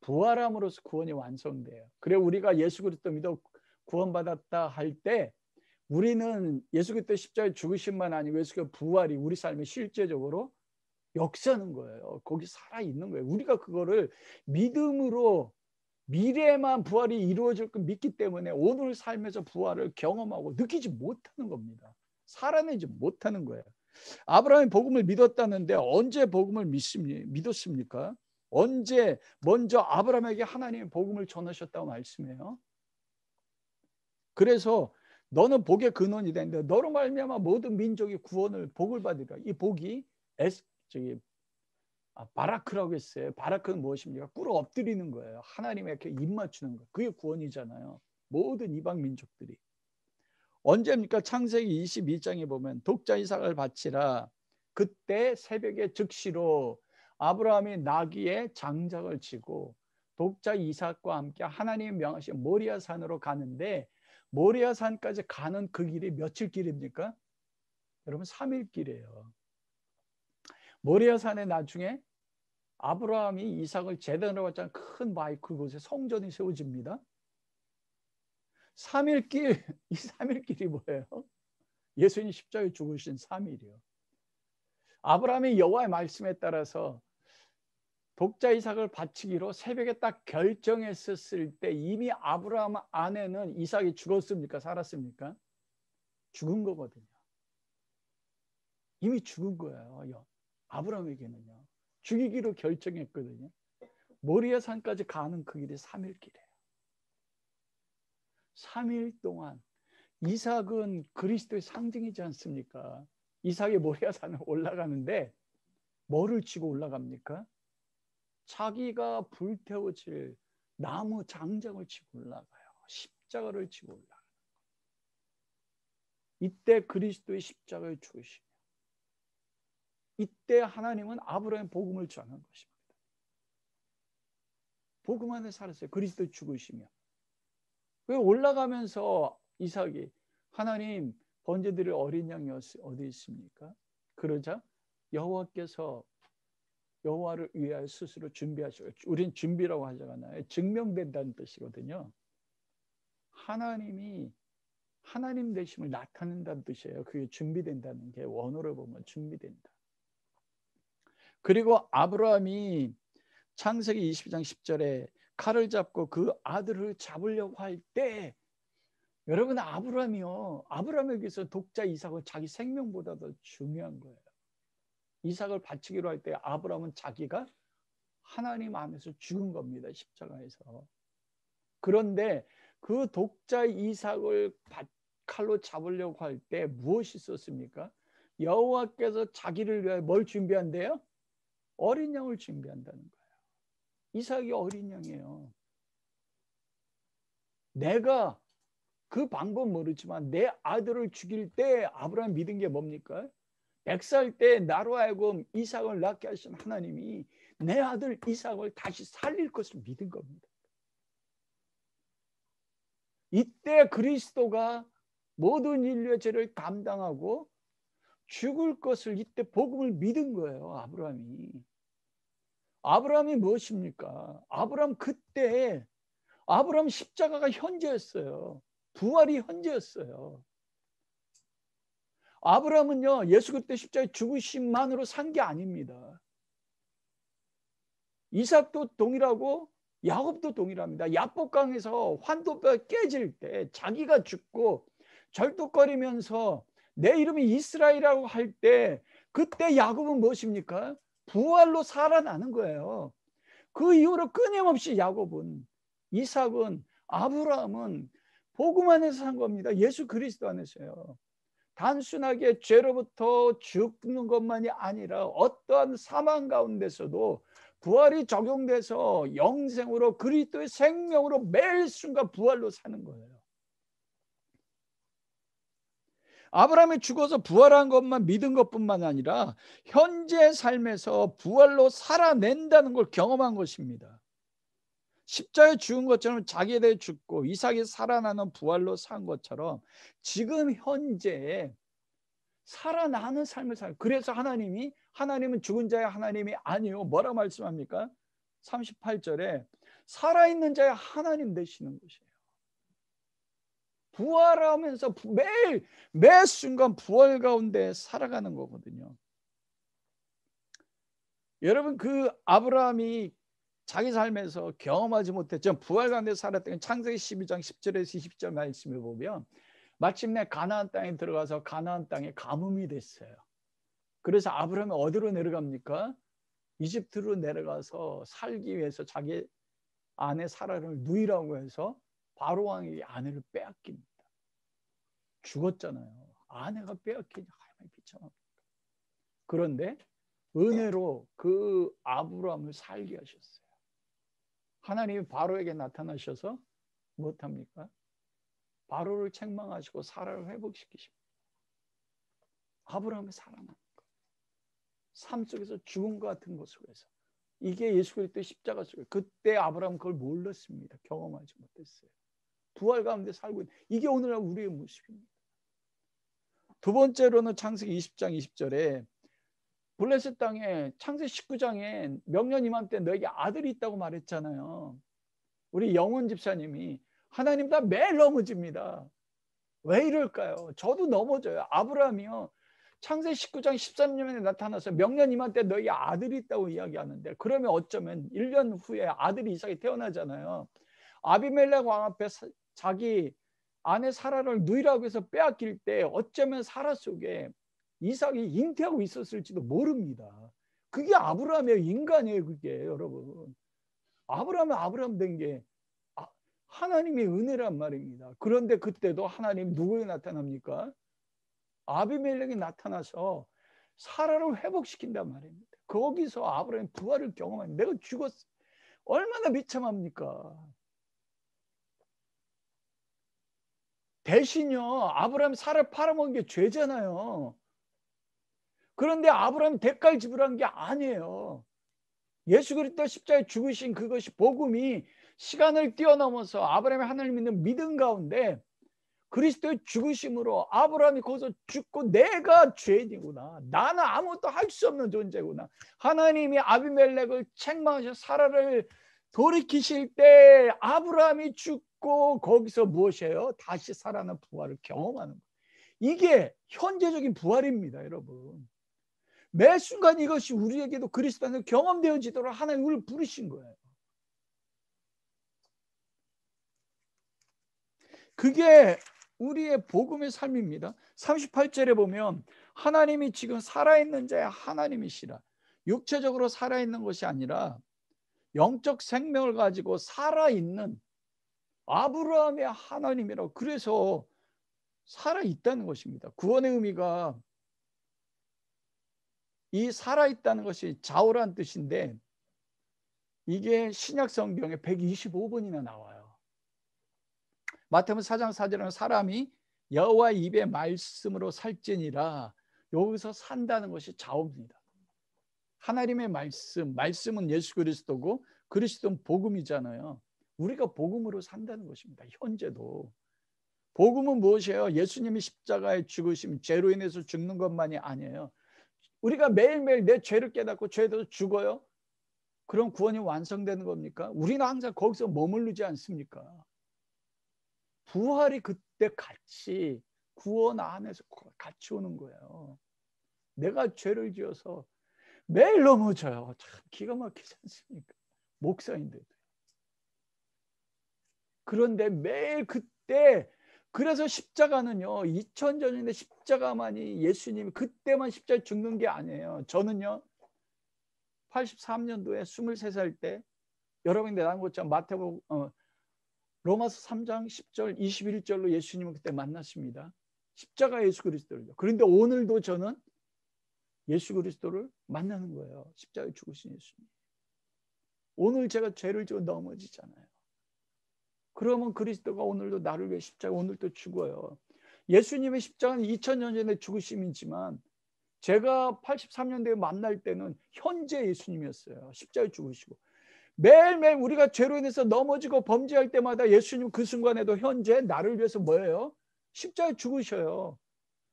부활함으로써 구원이 완성돼요. 그래 우리가 예수 그리스도 믿어 구원받았다 할 때 우리는 예수 그리스도 십자가의 죽으심만 아니고 예수 그리스도 부활이 우리 삶에 실제적으로 역사하는 거예요. 거기 살아있는 거예요. 우리가 그거를 믿음으로 미래에만 부활이 이루어질 걸 믿기 때문에 오늘 삶에서 부활을 경험하고 느끼지 못하는 겁니다. 살아내지 못하는 거예요. 아브라함이 복음을 믿었다는데 언제 복음을 믿었습니까? 언제 먼저 아브라함에게 하나님의 복음을 전하셨다고 말씀해요. 그래서 너는 복의 근원이 되는데 너로 말미암아 모든 민족이 구원을 복을 받으리라. 이 복이 바라크라고 했어요. 바라크는 무엇입니까? 꿇어 엎드리는 거예요. 하나님에게 입 맞추는 거. 그게 구원이잖아요. 모든 이방 민족들이. 언제입니까? 창세기 22장에 보면 독자 이삭을 바치라. 그때 새벽에 즉시로 아브라함이 나귀에 장작을 치고 독자 이삭과 함께 하나님이 명하신 모리아 산으로 가는데 모리아 산까지 가는 그 길이 며칠 길입니까? 여러분 3일 길이에요. 모리아 산에 나중에 아브라함이 이삭을 제단으로 바친 큰 바위 그곳에 성전이 세워집니다. 3일 길, 이 3일 길이 뭐예요? 예수님 십자가에 죽으신 3일이요. 아브라함이 여호와의 말씀에 따라서 독자 이삭을 바치기로 새벽에 딱 결정했었을 때 이미 아브라함 안에는 이삭이 죽었습니까? 살았습니까? 죽은 거거든요. 이미 죽은 거예요. 아브라함에게는요. 죽이기로 결정했거든요. 모리아 산까지 가는 그 길이 3일 길이에요. 3일 동안 이삭은 그리스도의 상징이지 않습니까? 이삭이 모리아 산을 올라가는데 뭐를 치고 올라갑니까? 자기가 불태워질 나무 장작을 치고 올라가요. 십자가를 치고 올라가요. 이때 그리스도의 십자가에 죽으시며 이때 하나님은 아브라함의 복음을 전한 것입니다. 복음 안에 살았어요. 그리스도 죽으시며. 왜 올라가면서 이삭이 하나님 번제드릴 어린 양이 어디 있습니까? 그러자 여호와께서 여호와를 위하여 스스로 준비하시고, 우린 준비라고 하잖아요. 증명된다는 뜻이거든요. 하나님이 하나님 되심을 나타낸다는 뜻이에요. 그게 준비된다는 게 원어로 보면 준비된다. 그리고 아브라함이 창세기 22장 10절에 칼을 잡고 그 아들을 잡으려고 할 때, 여러분 아브라함에게서 독자 이삭은 자기 생명보다 더 중요한 거예요. 이삭을 바치기로 할 때 아브라함은 자기가 하나님 안에서 죽은 겁니다. 십자가에서. 그런데 그 독자 이삭을 칼로 잡으려고 할 때 무엇이 있었습니까? 여호와께서 자기를 위하여 뭘 준비한대요? 어린 양을 준비한다는 거예요. 이삭이 어린 양이에요. 내가 그 방법 모르지만 내 아들을 죽일 때 아브라함 믿은 게 뭡니까? 100살 때 나로 하여금 이삭을 낳게 하신 하나님이 내 아들 이삭을 다시 살릴 것을 믿은 겁니다. 이때 그리스도가 모든 인류의 죄를 감당하고 죽을 것을 이때 복음을 믿은 거예요. 아브라함이 무엇입니까? 그때 아브라함 십자가가 현재였어요. 부활이 현재였어요. 아브라함은요, 예수 그리스도 십자가에 죽으심만으로 산 게 아닙니다. 이삭도 동일하고 야곱도 동일합니다. 야복강에서 환도뼈가 깨질 때 자기가 죽고 절뚝거리면서 내 이름이 이스라엘이라고 할 때, 그때 야곱은 무엇입니까? 부활로 살아나는 거예요. 그 이후로 끊임없이 야곱은, 이삭은, 아브라함은 복음 안에서 산 겁니다. 예수 그리스도 안에서요. 단순하게 죄로부터 죽는 것만이 아니라 어떠한 사망 가운데서도 부활이 적용돼서 영생으로 그리스도의 생명으로 매 순간 부활로 사는 거예요. 아브라함이 죽어서 부활한 것만 믿은 것뿐만 아니라 현재 삶에서 부활로 살아낸다는 걸 경험한 것입니다. 십자가에 죽은 것처럼 자기에 대해 죽고 이삭이 살아나는 부활로 산 것처럼 지금 현재 살아나는 삶을 살아요. 그래서 하나님은 죽은 자의 하나님이 아니요. 뭐라 말씀합니까? 38절에 살아있는 자의 하나님 되시는 것이에요. 부활하면서 매 순간 부활 가운데 살아가는 거거든요. 여러분, 그 아브라함이 자기 삶에서 경험하지 못했죠. 부활 가운데 살았던 창세기 12장 10절에서 20절 말씀을 보면 마침내 가나안 땅에 들어가서 가나안 땅에 가뭄이 됐어요. 그래서 아브라함이 어디로 내려갑니까? 이집트로 내려가서 살기 위해서 자기 아내 사라를 누이라고 해서 바로 왕에게 아내를 빼앗깁니다. 죽었잖아요. 아내가 빼앗기니 하나님 비참합니다. 그런데 은혜로 그 아브라함을 살게 하셨어요. 하나님이 바로에게 나타나셔서 무엇합니까? 바로를 책망하시고 사라를 회복시키십니다. 아브라함이 살아나는 거예요. 삶 속에서 죽음과 같은 것 속에서. 이게 예수 그리스도의 십자가 속에, 그때 아브라함은 그걸 몰랐습니다. 경험하지 못했어요. 부활 가운데 살고 있는, 이게 오늘날 우리의 모습입니다. 두 번째로는 창세기 20장 20절에 블레셋 땅에 창세기 19장에 명년 이맘때 너에게 아들이 있다고 말했잖아요. 우리 영원 집사님이 하나님 다 매일 넘어집니다. 왜 이럴까요? 저도 넘어져요. 아브라함이요, 창세기 19장 13절에 나타나서 명년 이맘때 너에게 아들이 있다고 이야기하는데, 그러면 어쩌면 1년 후에 아들이 이삭이 태어나잖아요. 아비멜렉 왕 앞에 자기 아내 사라를 누이라고 해서 빼앗길 때 어쩌면 사라 속에 이삭이 잉태하고 있었을지도 모릅니다. 그게 아브라함이에요. 인간이에요. 그게 여러분. 아브라함은 아브라함 된 게 하나님의 은혜란 말입니다. 그런데 그때도 하나님 누구에 나타납니까? 아비멜렉이 나타나서 사라를 회복시킨단 말입니다. 거기서 아브라함이 부활을 경험하니 내가 죽었어. 얼마나 비참합니까? 대신요, 아브라함이 사라를 팔아먹은 게 죄잖아요. 그런데 아브라함이 대가를 지불한 게 아니에요. 예수 그리스도 십자가에 죽으신 그것이 복음이 시간을 뛰어넘어서 아브라함이 하나님 믿는 믿음 가운데 그리스도의 죽으심으로 아브라함이 거기서 죽고 내가 죄인이구나. 나는 아무것도 할 수 없는 존재구나. 하나님이 아비멜렉을 책망하셔 사라를 돌이키실 때 아브라함이 죽고 거기서 무엇이에요? 다시 살아난 부활을 경험하는 거예요. 이게 현재적인 부활입니다, 여러분. 매 순간 이것이 우리에게도 그리스도 안에서 경험되어지도록 하나님 우리를 부르신 거예요. 그게 우리의 복음의 삶입니다. 38절에 보면 하나님이 지금 살아있는 자의 하나님이시라. 육체적으로 살아있는 것이 아니라 영적 생명을 가지고 살아있는 아브라함의 하나님이라고. 그래서 살아있다는 것입니다. 구원의 의미가 이 살아있다는 것이 자오란 뜻인데 이게 신약 성경에 125번이나 나와요. 마태복음 4장 4절에는 사람이 여호와 입의 말씀으로 살지니라. 여기서 산다는 것이 자오입니다. 하나님의 말씀, 말씀은 예수 그리스도고 그리스도는 복음이잖아요. 우리가 복음으로 산다는 것입니다. 현재도. 복음은 무엇이에요? 예수님이 십자가에 죽으심, 죄로 인해서 죽는 것만이 아니에요. 우리가 매일매일 내 죄를 깨닫고 죄도 죽어요. 그럼 구원이 완성되는 겁니까? 우리는 항상 거기서 머무르지 않습니까? 부활이 그때 같이 구원 안에서 같이 오는 거예요. 내가 죄를 지어서 매일 넘어져요. 참 기가 막히지 않습니까? 목사인데도. 그런데 매일 그때, 그래서 십자가는요 2000년 전에 십자가만이 예수님이 그때만 십자가에 죽는 게 아니에요. 저는요 83년도에 23살 때 여러분이 나온 것처럼 마태복음 로마서 3장 10절 21절로 예수님을 그때 만났습니다. 십자가 예수 그리스도를요. 그런데 오늘도 저는 예수 그리스도를 만나는 거예요. 십자가에 죽으신 예수님. 오늘 제가 죄를 지어 넘어지잖아요. 그러면 그리스도가 오늘도 나를 위해 십자가 오늘도 죽어요. 예수님의 십자가는 2000년 전에 죽으심이지만 제가 83년도에 만날 때는 현재 예수님이었어요. 십자가에 죽으시고. 매일매일 우리가 죄로 인해서 넘어지고 범죄할 때마다 예수님 그 순간에도 현재 나를 위해서 뭐예요? 십자가에 죽으셔요.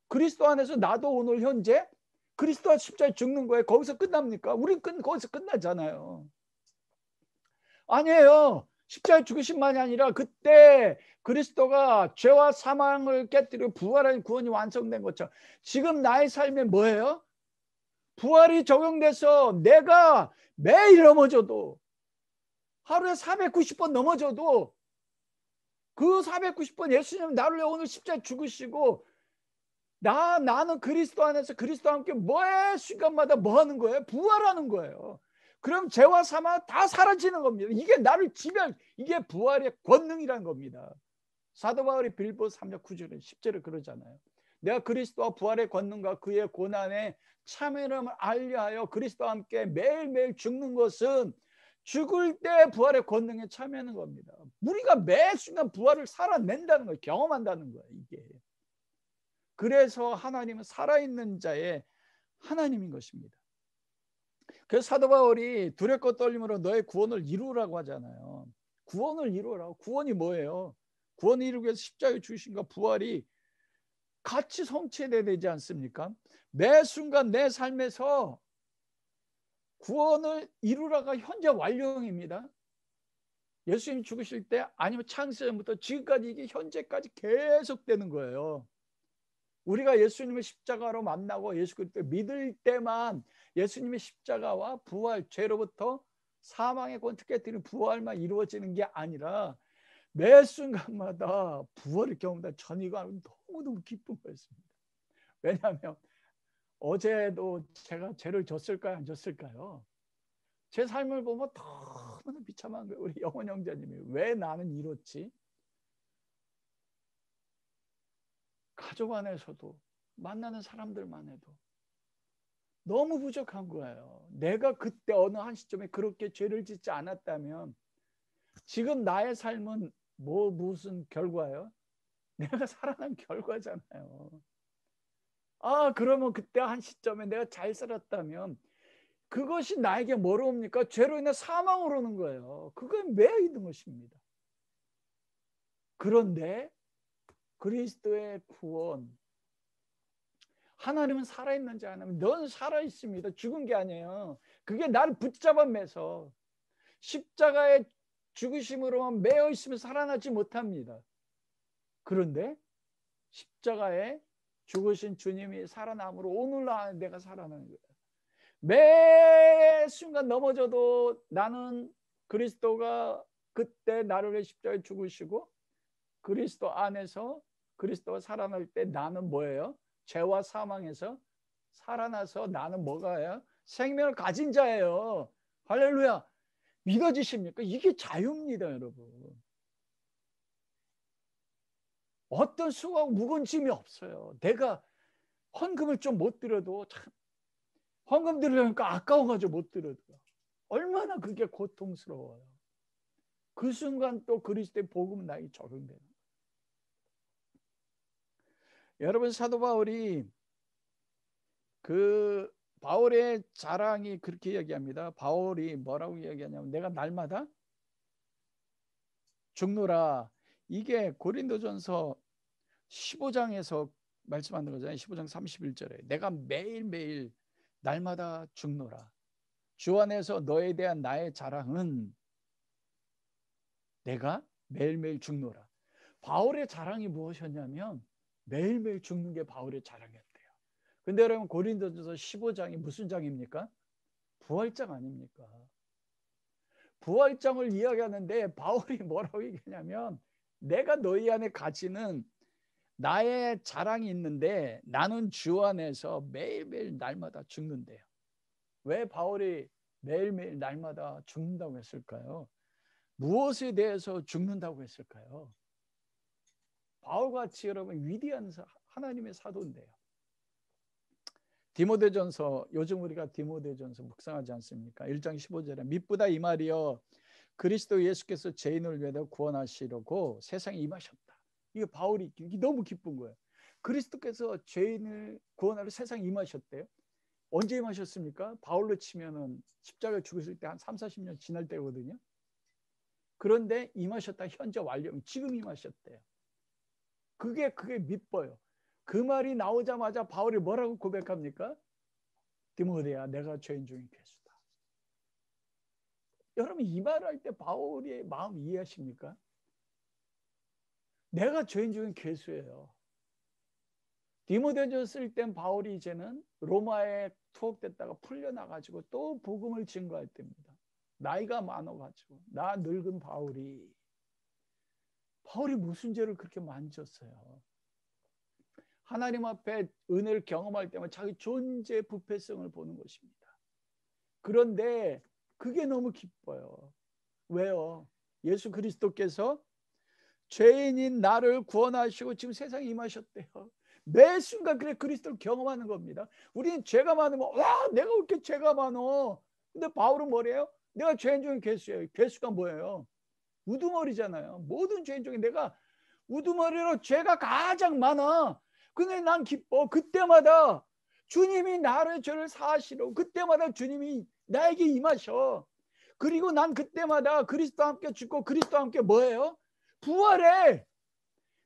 그리스도 안에서 나도 오늘 현재 그리스도와 십자가에 죽는 거예요. 거기서 끝납니까? 우린 거기서 끝나잖아요. 아니에요. 십자가에 죽으심만이 아니라 그때 그리스도가 죄와 사망을 깨뜨리고 부활한 구원이 완성된 것처럼 지금 나의 삶에 뭐예요? 부활이 적용돼서 내가 매일 넘어져도 하루에 490번 넘어져도 그 490번 예수님 나를 위해 오늘 십자가에 죽으시고 나는 그리스도 안에서 그리스도와 함께 매 순간마다 뭐 하는 거예요? 부활하는 거예요. 그럼 죄와 사망 다 사라지는 겁니다. 이게 나를 지면 이게 부활의 권능이란 겁니다. 사도 바울이 빌립보서 3장 9절에 10절에 그러잖아요. 내가 그리스도와 부활의 권능과 그의 고난에 참여함을 알려하여 그리스도와 함께 매일매일 죽는 것은 죽을 때 부활의 권능에 참여하는 겁니다. 우리가 매 순간 부활을 살아낸다는 거예요. 경험한다는 거예요. 이게. 그래서 하나님은 살아있는 자의 하나님인 것입니다. 그래서 사도 바울이 두렵고 떨림으로 너의 구원을 이루라고 하잖아요. 구원을 이루라고. 구원이 뭐예요? 구원을 이루기 위해서 십자가에 죽으신과 부활이 같이 성취돼야 되지 않습니까? 매 순간 내 삶에서 구원을 이루라가 현재 완료형입니다. 예수님 죽으실 때 아니면 창세전부터 지금까지 이게 현재까지 계속되는 거예요. 우리가 예수님을 십자가로 만나고 예수 그리스도 믿을 때만 예수님의 십자가와 부활, 죄로부터 사망의 권세 깨뜨리는 부활만 이루어지는 게 아니라 매 순간마다 부활을 경험한다. 전 이거 너무너무 기쁜 거였습니다. 왜냐하면 어제도 제가 죄를 졌을까요? 안 졌을까요? 제 삶을 보면 너무나 비참한 거예요. 우리 영원 형제님이 왜 나는 이렇지? 가족 안에서도 만나는 사람들만 해도 너무 부족한 거예요. 내가 그때 어느 한 시점에 그렇게 죄를 짓지 않았다면 지금 나의 삶은 무슨 결과예요? 내가 살아난 결과잖아요. 아, 그러면 그때 한 시점에 내가 잘 살았다면 그것이 나에게 뭐로 옵니까? 죄로 인해 사망으로 오는 거예요. 그건 매여 있는 것입니다. 그런데 그리스도의 구원, 하나님은 살아있는지 안 하면 넌 살아있습니다. 죽은 게 아니에요. 그게 나를 붙잡아 매서 십자가의 죽으심으로만 매여 있으면 살아나지 못합니다. 그런데 십자가에 죽으신 주님이 살아남으로 오늘날 내가 살아나는 거예요. 매 순간 넘어져도 나는 그리스도가 그때 나를 위해 십자가에 죽으시고 그리스도 안에서 그리스도가 살아날 때 나는 뭐예요? 죄와 사망에서 살아나서 나는 뭐가요? 생명을 가진 자예요. 할렐루야. 믿어지십니까? 이게 자유입니다, 여러분. 어떤 수고하고 무거운 짐이 없어요. 내가 헌금을 좀 못 드려도 참 헌금 드리려니까 아까워가지고 못 드려도 얼마나 그게 고통스러워요. 그 순간 또 그리스도의 복음은 나에게 적용되는 거예요. 여러분, 사도 바울이 그 바울의 자랑이 그렇게 이야기합니다. 바울이 뭐라고 이야기하냐면 내가 날마다 죽노라. 이게 고린도전서 15장에서 말씀하는 거잖아요. 15장 31절에 내가 매일매일 날마다 죽노라. 주 안에서 너에 대한 나의 자랑은 내가 매일매일 죽노라. 바울의 자랑이 무엇이었냐면 매일매일 죽는 게 바울의 자랑이었대요. 근데 여러분, 고린도전서 15장이 무슨 장입니까? 부활장 아닙니까? 부활장을 이야기하는데 바울이 뭐라고 얘기하냐면 내가 너희 안에 가지는 나의 자랑이 있는데 나는 주 안에서 매일매일 날마다 죽는데요. 왜 바울이 매일매일 날마다 죽는다고 했을까요? 무엇에 대해서 죽는다고 했을까요? 바울같이 여러분 위대한 하나님의 사도인데요. 디모데전서, 요즘 우리가 디모데전서 묵상하지 않습니까? 1장 15절에 믿보다 이 말이여 그리스도 예수께서 죄인을 위해 구원하시려고 세상에 임하셨다. 이게 바울이 너무 기쁜 거예요. 그리스도께서 죄인을 구원하러 세상에 임하셨대요. 언제 임하셨습니까? 바울로 치면은 십자가에 죽으실 때 한 3, 40년 지날 때거든요. 그런데 임하셨다. 현재 완료. 지금 임하셨대요. 그게 믿어요. 그 말이 나오자마자 바울이 뭐라고 고백합니까? 디모데야, 내가 죄인 중에 괴수다. 여러분, 이 말을 할 때 바울의 마음 이해하십니까? 내가 죄인 중에 괴수예요. 디모데전서 쓸 땐 바울이 이제는 로마에 투옥됐다가 풀려나가지고 또 복음을 증거할 때입니다. 나이가 많아가지고 나 늙은 바울이 무슨 죄를 그렇게 만졌어요? 하나님 앞에 은혜를 경험할 때마다 자기 존재의 부패성을 보는 것입니다. 그런데 그게 너무 기뻐요. 왜요? 예수 그리스도께서 죄인인 나를 구원하시고 지금 세상에 임하셨대요. 매 순간 그래 그리스도를 경험하는 겁니다. 우리는 죄가 많으면 와 내가 왜 이렇게 죄가 많어. 근데 바울은 뭐래요? 내가 죄인 중에 괴수예요. 괴수가 뭐예요? 우두머리잖아요. 모든 죄인 중에 내가 우두머리로 죄가 가장 많아. 근데 난 기뻐. 그때마다 주님이 나를 죄를 사하시고 그때마다 주님이 나에게 임하셔. 그리고 난 그때마다 그리스도와 함께 죽고 그리스도와 함께 뭐예요? 부활해.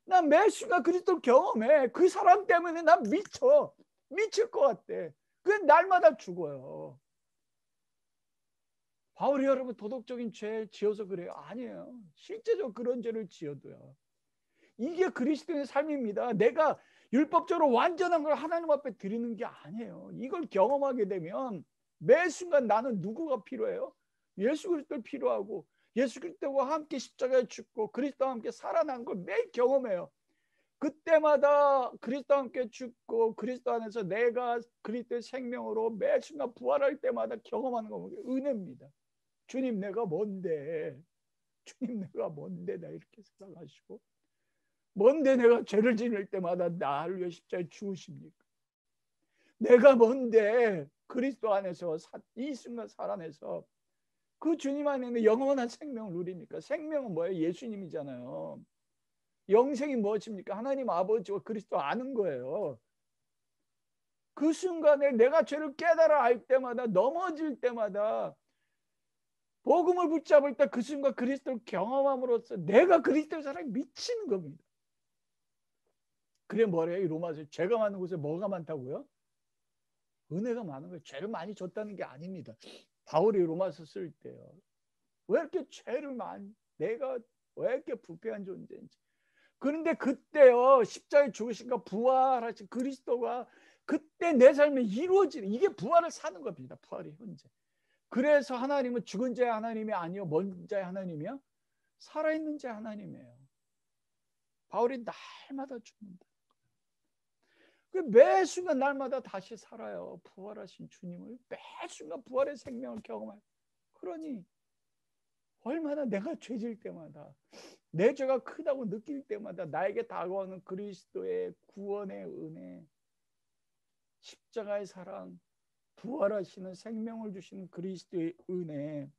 난 매 순간 그리스도를 경험해. 그 사람 때문에 난 미칠 것 같대. 그게 날마다 죽어요. 바울이 여러분 도덕적인 죄 지어서 그래요? 아니에요. 실제적으로 그런 죄를 지어도요. 이게 그리스도의 삶입니다. 내가 율법적으로 완전한 걸 하나님 앞에 드리는 게 아니에요. 이걸 경험하게 되면 매 순간 나는 누구가 필요해요? 예수 그리스도가 필요하고 예수 그리스도와 함께 십자가에 죽고 그리스도와 함께 살아난 걸 매일 경험해요. 그때마다 그리스도와 함께 죽고 그리스도 안에서 내가 그리스도의 생명으로 매 순간 부활할 때마다 경험하는 거 은혜입니다. 주님 내가 뭔데? 주님 내가 뭔데? 나 이렇게 생각하시고 뭔데 내가 죄를 지을 때마다 나를 위해 십자가에 죽으십니까? 내가 뭔데 그리스도 안에서 이 순간 살아내서 그 주님 안에 있는 영원한 생명을 누립니까? 생명은 뭐예요? 예수님이잖아요. 영생이 무엇입니까? 하나님 아버지와 그리스도 아는 거예요. 그 순간에 내가 죄를 깨달아 알 때마다, 넘어질 때마다, 복음을 붙잡을 때 그 순간 그리스도를 경험함으로써 내가 그리스도의 사랑에 미치는 겁니다. 그래 뭐래요? 이 로마서 죄가 많은 곳에 뭐가 많다고요? 은혜가 많은 거예요. 죄를 많이 줬다는 게 아닙니다. 바울이 로마서 쓸 때요. 왜 이렇게 죄를 많이, 내가 왜 이렇게 부패한 존재인지. 그런데 그때요, 십자가에 죽으신가 부활하신 그리스도가 그때 내 삶에 이루어지는, 이게 부활을 사는 겁니다. 부활이 현재. 그래서 하나님은 죽은 자의 하나님이 아니요 먼 자의 하나님이요, 살아있는 자의 하나님이에요. 바울이 날마다 죽는다. 매 순간 날마다 다시 살아요. 부활하신 주님을 매 순간 부활의 생명을 경험해요. 그러니 얼마나 내가 죄질 때마다, 내 죄가 크다고 느낄 때마다 나에게 다가오는 그리스도의 구원의 은혜, 십자가의 사랑, 부활하시는 생명을 주시는 그리스도의 은혜,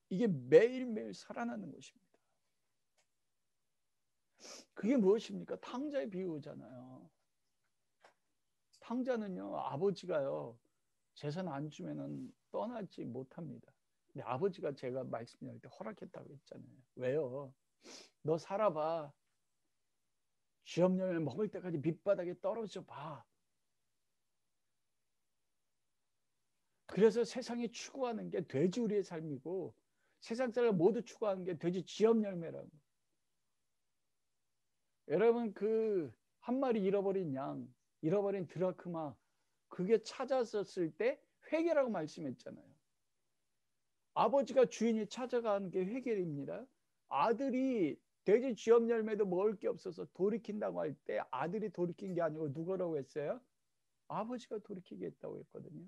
이게 매일매일 살아나는 것입니다. 그게 무엇입니까? 탕자의 비유잖아요. 탕자는요, 아버지가요, 재산 안 주면은 떠나지 못합니다. 근데 아버지가 제가 말씀드릴 때 허락했다고 했잖아요. 왜요? 너 살아봐. 쥐업열매 먹을 때까지 밑바닥에 떨어져 봐. 그래서 세상이 추구하는 게 돼지우리의 삶이고, 세상 사람 모두 추구하는 게 돼지 쥐업열매라고. 여러분, 그 한 마리 잃어버린 양, 잃어버린 드라크마, 그게 찾았었을 때 회개라고 말씀했잖아요. 아버지가 주인이 찾아가는 게 회개입니다. 아들이 돼지 쥐업 열매도 먹을 게 없어서 돌이킨다고 할 때 아들이 돌이킨 게 아니고 누구라고 했어요? 아버지가 돌이키게 했다고 했거든요.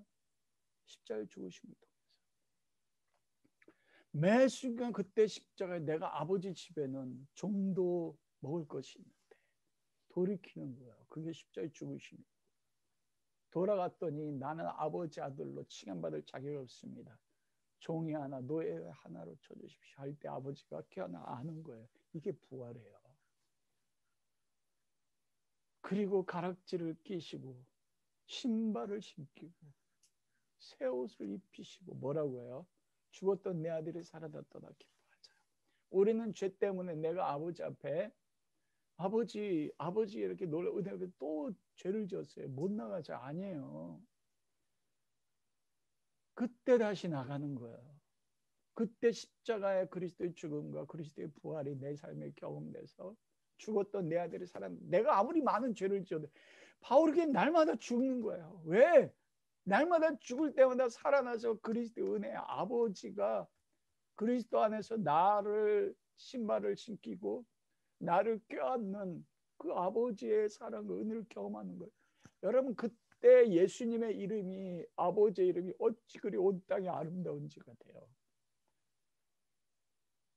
십자가에 죽으심을 통해서. 매 순간 그때 십자가에 내가 아버지 집에는 좀도 먹을 것이 있는데 돌이키는 거예요. 그게 십자가에 죽으심이에요. 돌아갔더니 나는 아버지 아들로 칭함받을 자격이 없습니다. 종이 하나 노예 하나로 쳐주십시오 할 때 아버지가 깨어나 아는 거예요. 이게 부활이에요. 그리고 가락지를 끼시고 신발을 신기고 새 옷을 입히시고 뭐라고 해요? 죽었던 내 아들이 살아났더라 기뻐하자. 우리는 죄 때문에 내가 아버지 앞에 아버지 이렇게 놀라 은혜를 또 죄를 지었어요. 못 나가자. 아니에요. 그때 다시 나가는 거예요. 그때 십자가의 그리스도의 죽음과 그리스도의 부활이 내 삶에 경험돼서 죽었던 내 아들이 살아. 내가 아무리 많은 죄를 지어도 바울에게 날마다 죽는 거예요. 왜? 날마다 죽을 때마다 살아나서 그리스도의 은혜, 아버지가 그리스도 안에서 나를 신발을 신기고 나를 껴안는 그 아버지의 사랑, 은혜를 경험하는 거예요. 여러분, 그때 예수님의 이름이, 아버지의 이름이 어찌 그리 온 땅이 아름다운지가 돼요.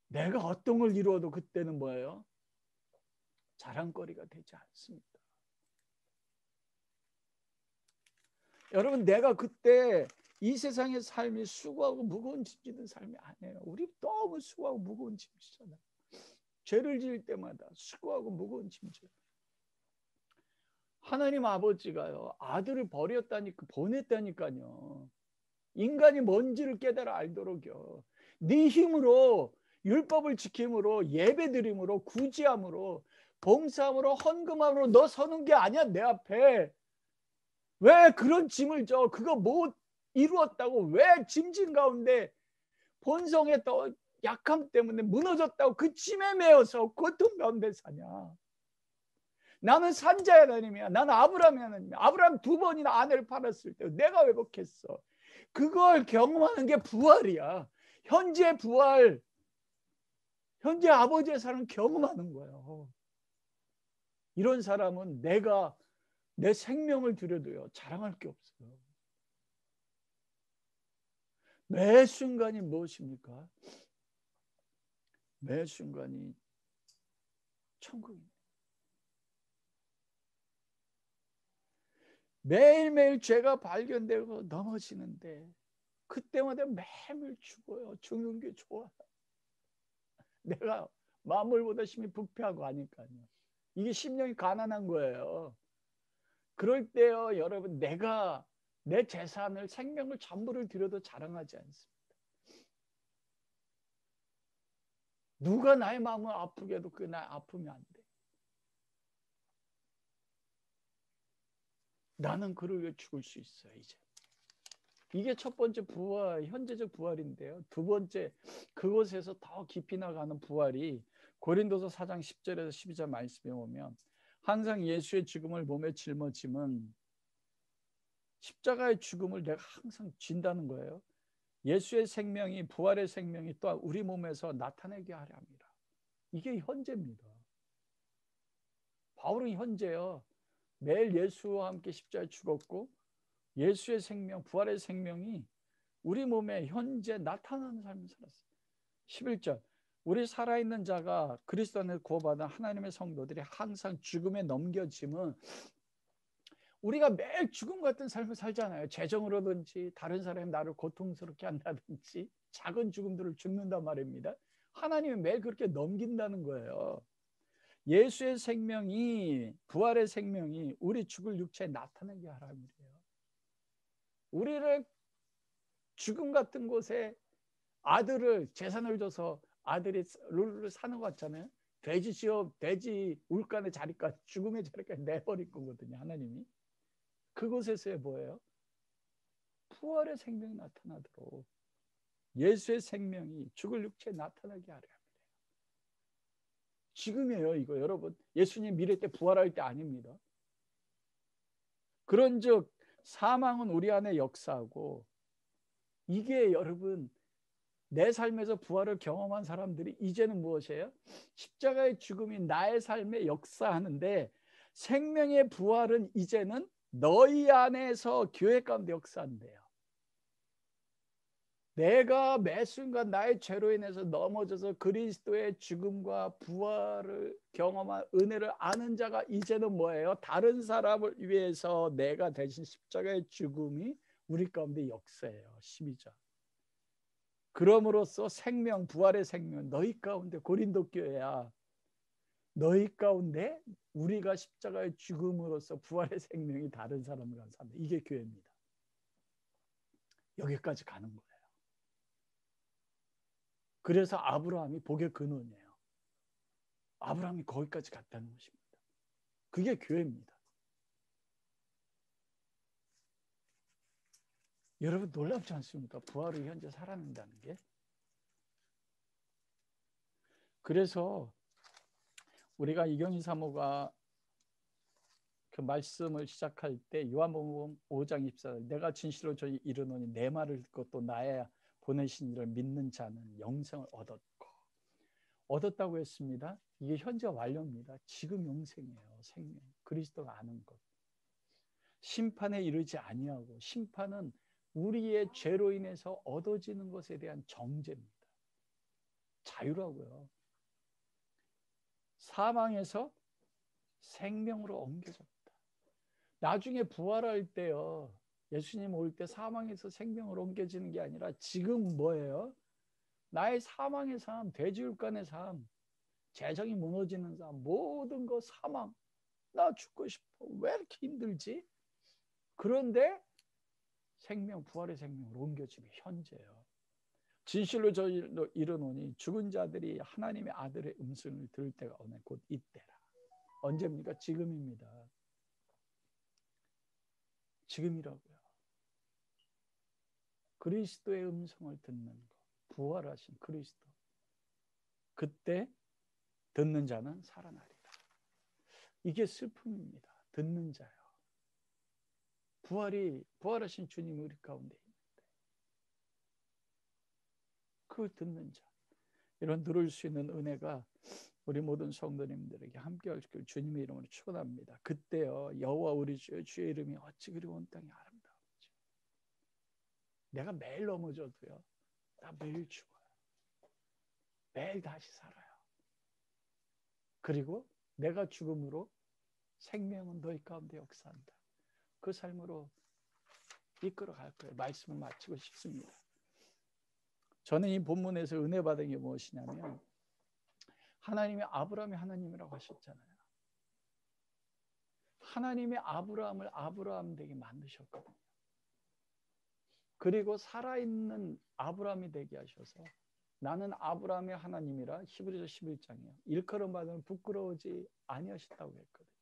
내가 어떤 걸 이루어도 그때는 뭐예요? 자랑거리가 되지 않습니다. 여러분, 내가 그때 이 세상의 삶이 수고하고 무거운 짐지는 삶이 아니에요. 우리 너무 수고하고 무거운 짐지잖아요. 죄를 지을 때마다 수고하고 무거운 짐지. 하나님 아버지가요, 아들을 보냈다니까요. 인간이 뭔지를 깨달아 알도록요. 네 힘으로, 율법을 지킴으로, 예배드림으로, 구제함으로, 봉사함으로, 헌금함으로 너 서는 게 아니야. 내 앞에 왜 그런 짐을 져? 그거 못 이루었다고 왜 짐진 가운데 본성의 또 약함 때문에 무너졌다고 그 짐에 매여서 고통 가운데 사냐? 나는 산자의 하나님이야. 나는 아브라함의 하나님이야. 아브라함 2번이나 아내를 팔았을 때 내가 회복했어. 그걸 경험하는 게 부활이야. 현재 부활, 현재 아버지의 사랑을 경험하는 거예요. 이런 사람은 내가 내 생명을 들여도요 자랑할 게 없어요. 매 순간이 무엇입니까? 매 순간이 천국입니다. 매일매일 죄가 발견되고 넘어지는데 그때마다 매일매일 죽어요. 죽는 게 좋아. 내가 만물보다 심히 부패하고 하니까요. 이게 심령이 가난한 거예요. 그럴 때요, 여러분, 내가 내 재산을, 생명을 전부를 드려도 자랑하지 않습니다. 누가 나의 마음을 아프게 해도 그게 나의 아픔이 안 돼. 나는 그를 위해 죽을 수 있어요, 이제. 이게 첫 번째 부활, 현재적 부활인데요. 두 번째, 그곳에서 더 깊이 나가는 부활이 고린도서 4장 10절에서 12절 말씀에 오면, 항상 예수의 죽음을 몸에 짊어짐은 십자가의 죽음을 내가 항상 진다는 거예요. 예수의 생명이, 부활의 생명이 또한 우리 몸에서 나타내게 하려 합니다. 이게 현재입니다. 바울은 현재요, 매일 예수와 함께 십자가에 죽었고 예수의 생명, 부활의 생명이 우리 몸에 현재 나타나는 삶을 살았어요. 11절, 우리 살아있는 자가 그리스도 안에서 구원받은 하나님의 성도들이 항상 죽음에 넘겨짐은, 우리가 매일 죽음 같은 삶을 살잖아요. 재정으로든지 다른 사람이 나를 고통스럽게 한다든지 작은 죽음들을 죽는단 말입니다. 하나님이 매일 그렇게 넘긴다는 거예요. 예수의 생명이, 부활의 생명이 우리 죽을 육체에 나타나게 하라는 거예요. 우리를 죽음 같은 곳에 아들을, 재산을 줘서 아들이 룰루 사는 것 같잖아요. 돼지 지업, 돼지 울간의 자리까지, 죽음의 자리까지 내버릴 거거든요, 하나님이. 그곳에서의 뭐예요? 부활의 생명이 나타나도록 예수의 생명이 죽을 육체에 나타나게 하려 합니다. 지금이에요, 이거 여러분. 예수님 미래 때 부활할 때 아닙니다. 그런즉 사망은 우리 안에 역사하고, 이게 여러분 내 삶에서 부활을 경험한 사람들이 이제는 무엇이에요? 십자가의 죽음이 나의 삶에 역사하는데, 생명의 부활은 이제는 너희 안에서 교회 가운데 역사한대요. 내가 매 순간 나의 죄로 인해서 넘어져서 그리스도의 죽음과 부활을 경험한 은혜를 아는 자가 이제는 뭐예요? 다른 사람을 위해서 내가 대신 십자가의 죽음이 우리 가운데 역사예요. 12절. 그럼으로써 생명, 부활의 생명, 너희 가운데, 고린도 교회야, 너희 가운데 우리가 십자가의 죽음으로써 부활의 생명이 다른 사람을 위해서 산다. 이게 교회입니다. 여기까지 가는 거예요. 그래서 아브라함이 복의 근원이에요. 아브라함이 거기까지 갔다는 것입니다. 그게 교회입니다. 여러분 놀랍지 않습니까? 부활을 현재 살아낸다는 게. 그래서 우리가 이경희 사모가 그 말씀을 시작할 때 요한복음 5장 24절, 내가 진실로 저희 이르노니 내 말을 듣고 또 나의 보내신 이를 믿는 자는 영생을 얻었다고 했습니다. 이게 현재 완료입니다. 지금 영생이에요. 생명, 그리스도가 아는 것. 심판에 이르지 아니하고, 심판은 우리의 죄로 인해서 얻어지는 것에 대한 정죄입니다. 자유라고요. 사망에서 생명으로 옮겨졌다. 나중에 부활할 때요, 예수님 올 때 사망에서 생명으로 옮겨지는 게 아니라 지금 뭐예요? 나의 사망의 삶, 돼지울간의 삶, 재정이 무너지는 삶, 모든 거 사망, 나 죽고 싶어, 왜 이렇게 힘들지? 그런데 생명, 부활의 생명으로 옮겨지면 현재예요. 진실로 저희로 이르노니 죽은 자들이 하나님의 아들의 음성을 들을 때가 오네, 곧 이때라. 언제입니까? 지금입니다. 지금이라고요. 그리스도의 음성을 듣는 것, 부활하신 그리스도, 그때 듣는 자는 살아나리라. 이게 슬픔입니다. 듣는 자요. 부활하신 주님이 우리 가운데 있는데, 그 듣는 자, 이런 들을 수 있는 은혜가 우리 모든 성도님들에게 함께 할 줄 주님의 이름으로 축원합니다. 그때요, 여호와 우리 주의 이름이 어찌 그리 온 땅에 아름다운지. 내가 매일 넘어져도요, 나 매일 죽어요. 매일 다시 살아요. 그리고 내가 죽음으로 생명은 너희 가운데 역사한다. 그 삶으로 이끌어갈 거예요. 말씀을 마치고 싶습니다. 저는 이 본문에서 은혜 받은 게 무엇이냐면, 하나님이 아브라함의 하나님이라고 하셨잖아요. 하나님이 아브라함을 아브라함 되게 만드셨거든요. 그리고 살아있는 아브라함이 되게 하셔서 나는 아브라함의 하나님이라 히브리서 11장이요. 일컬음 받으면 부끄러우지 아니하셨다고 했거든요.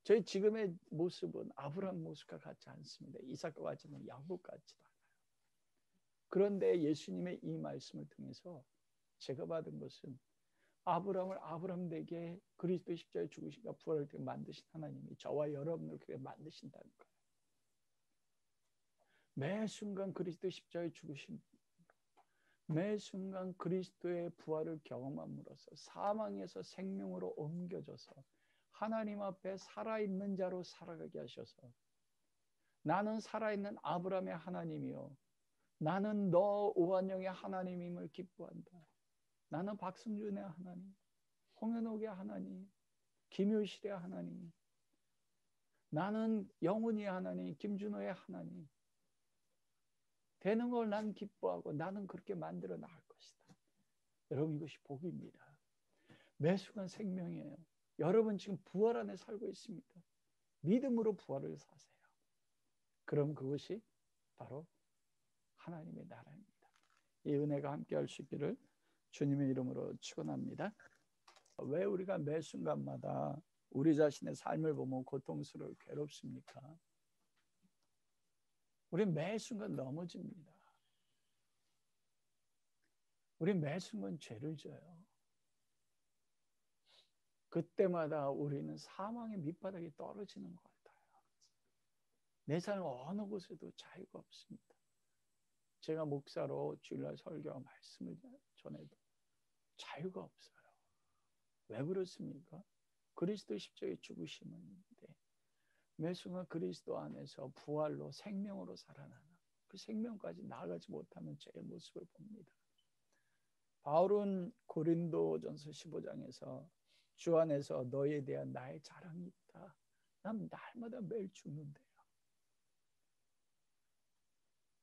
저희 지금의 모습은 아브라함 모습과 같지 않습니다. 이삭과 같지는 야곱 같지도 않아요. 그런데 예수님의 이 말씀을 통해서 제가 받은 것은 아브라함을 아브라함 되게 그리스도 십자가에 죽으시고 부활을 되게 만드신 하나님이 저와 여러분을 그렇게 만드신다는 거예요. 매 순간 그리스도 십자가에 죽으신, 매 순간 그리스도의 부활을 경험함으로써 사망에서 생명으로 옮겨져서 하나님 앞에 살아있는 자로 살아가게 하셔서 나는 살아있는 아브라함의 하나님이요 나는 너 오한영의 하나님임을 기뻐한다. 나는 박승준의 하나님, 홍현옥의 하나님, 김효실의 하나님, 나는 영훈이의 하나님, 김준호의 하나님 되는 걸 난 기뻐하고 나는 그렇게 만들어 나갈 것이다. 여러분 이것이 복입니다. 매 순간 생명이에요. 여러분 지금 부활 안에 살고 있습니다. 믿음으로 부활을 사세요. 그럼 그것이 바로 하나님의 나라입니다. 이 은혜가 함께 할 수 있기를 주님의 이름으로 축원합니다. 왜 우리가 매 순간마다 우리 자신의 삶을 보면 고통스러워 괴롭습니까? 우리 매 순간 넘어집니다. 우리 매 순간 죄를 져요. 그때마다 우리는 사망의 밑바닥에 떨어지는 것 같아요. 내 삶 어느 곳에도 자유가 없습니다. 제가 목사로 주일날 설교와 말씀을 전해도 자유가 없어요. 왜 그렇습니까? 그리스도 십자가에 죽으심인데 매 순간 그리스도 안에서 부활로 생명으로 살아나는 그 생명까지 나아가지 못하면 제 모습을 봅니다. 바울은 고린도전서 15장에서 주 안에서 너에 대한 나의 자랑이 있다. 난 날마다 매일 죽는데요.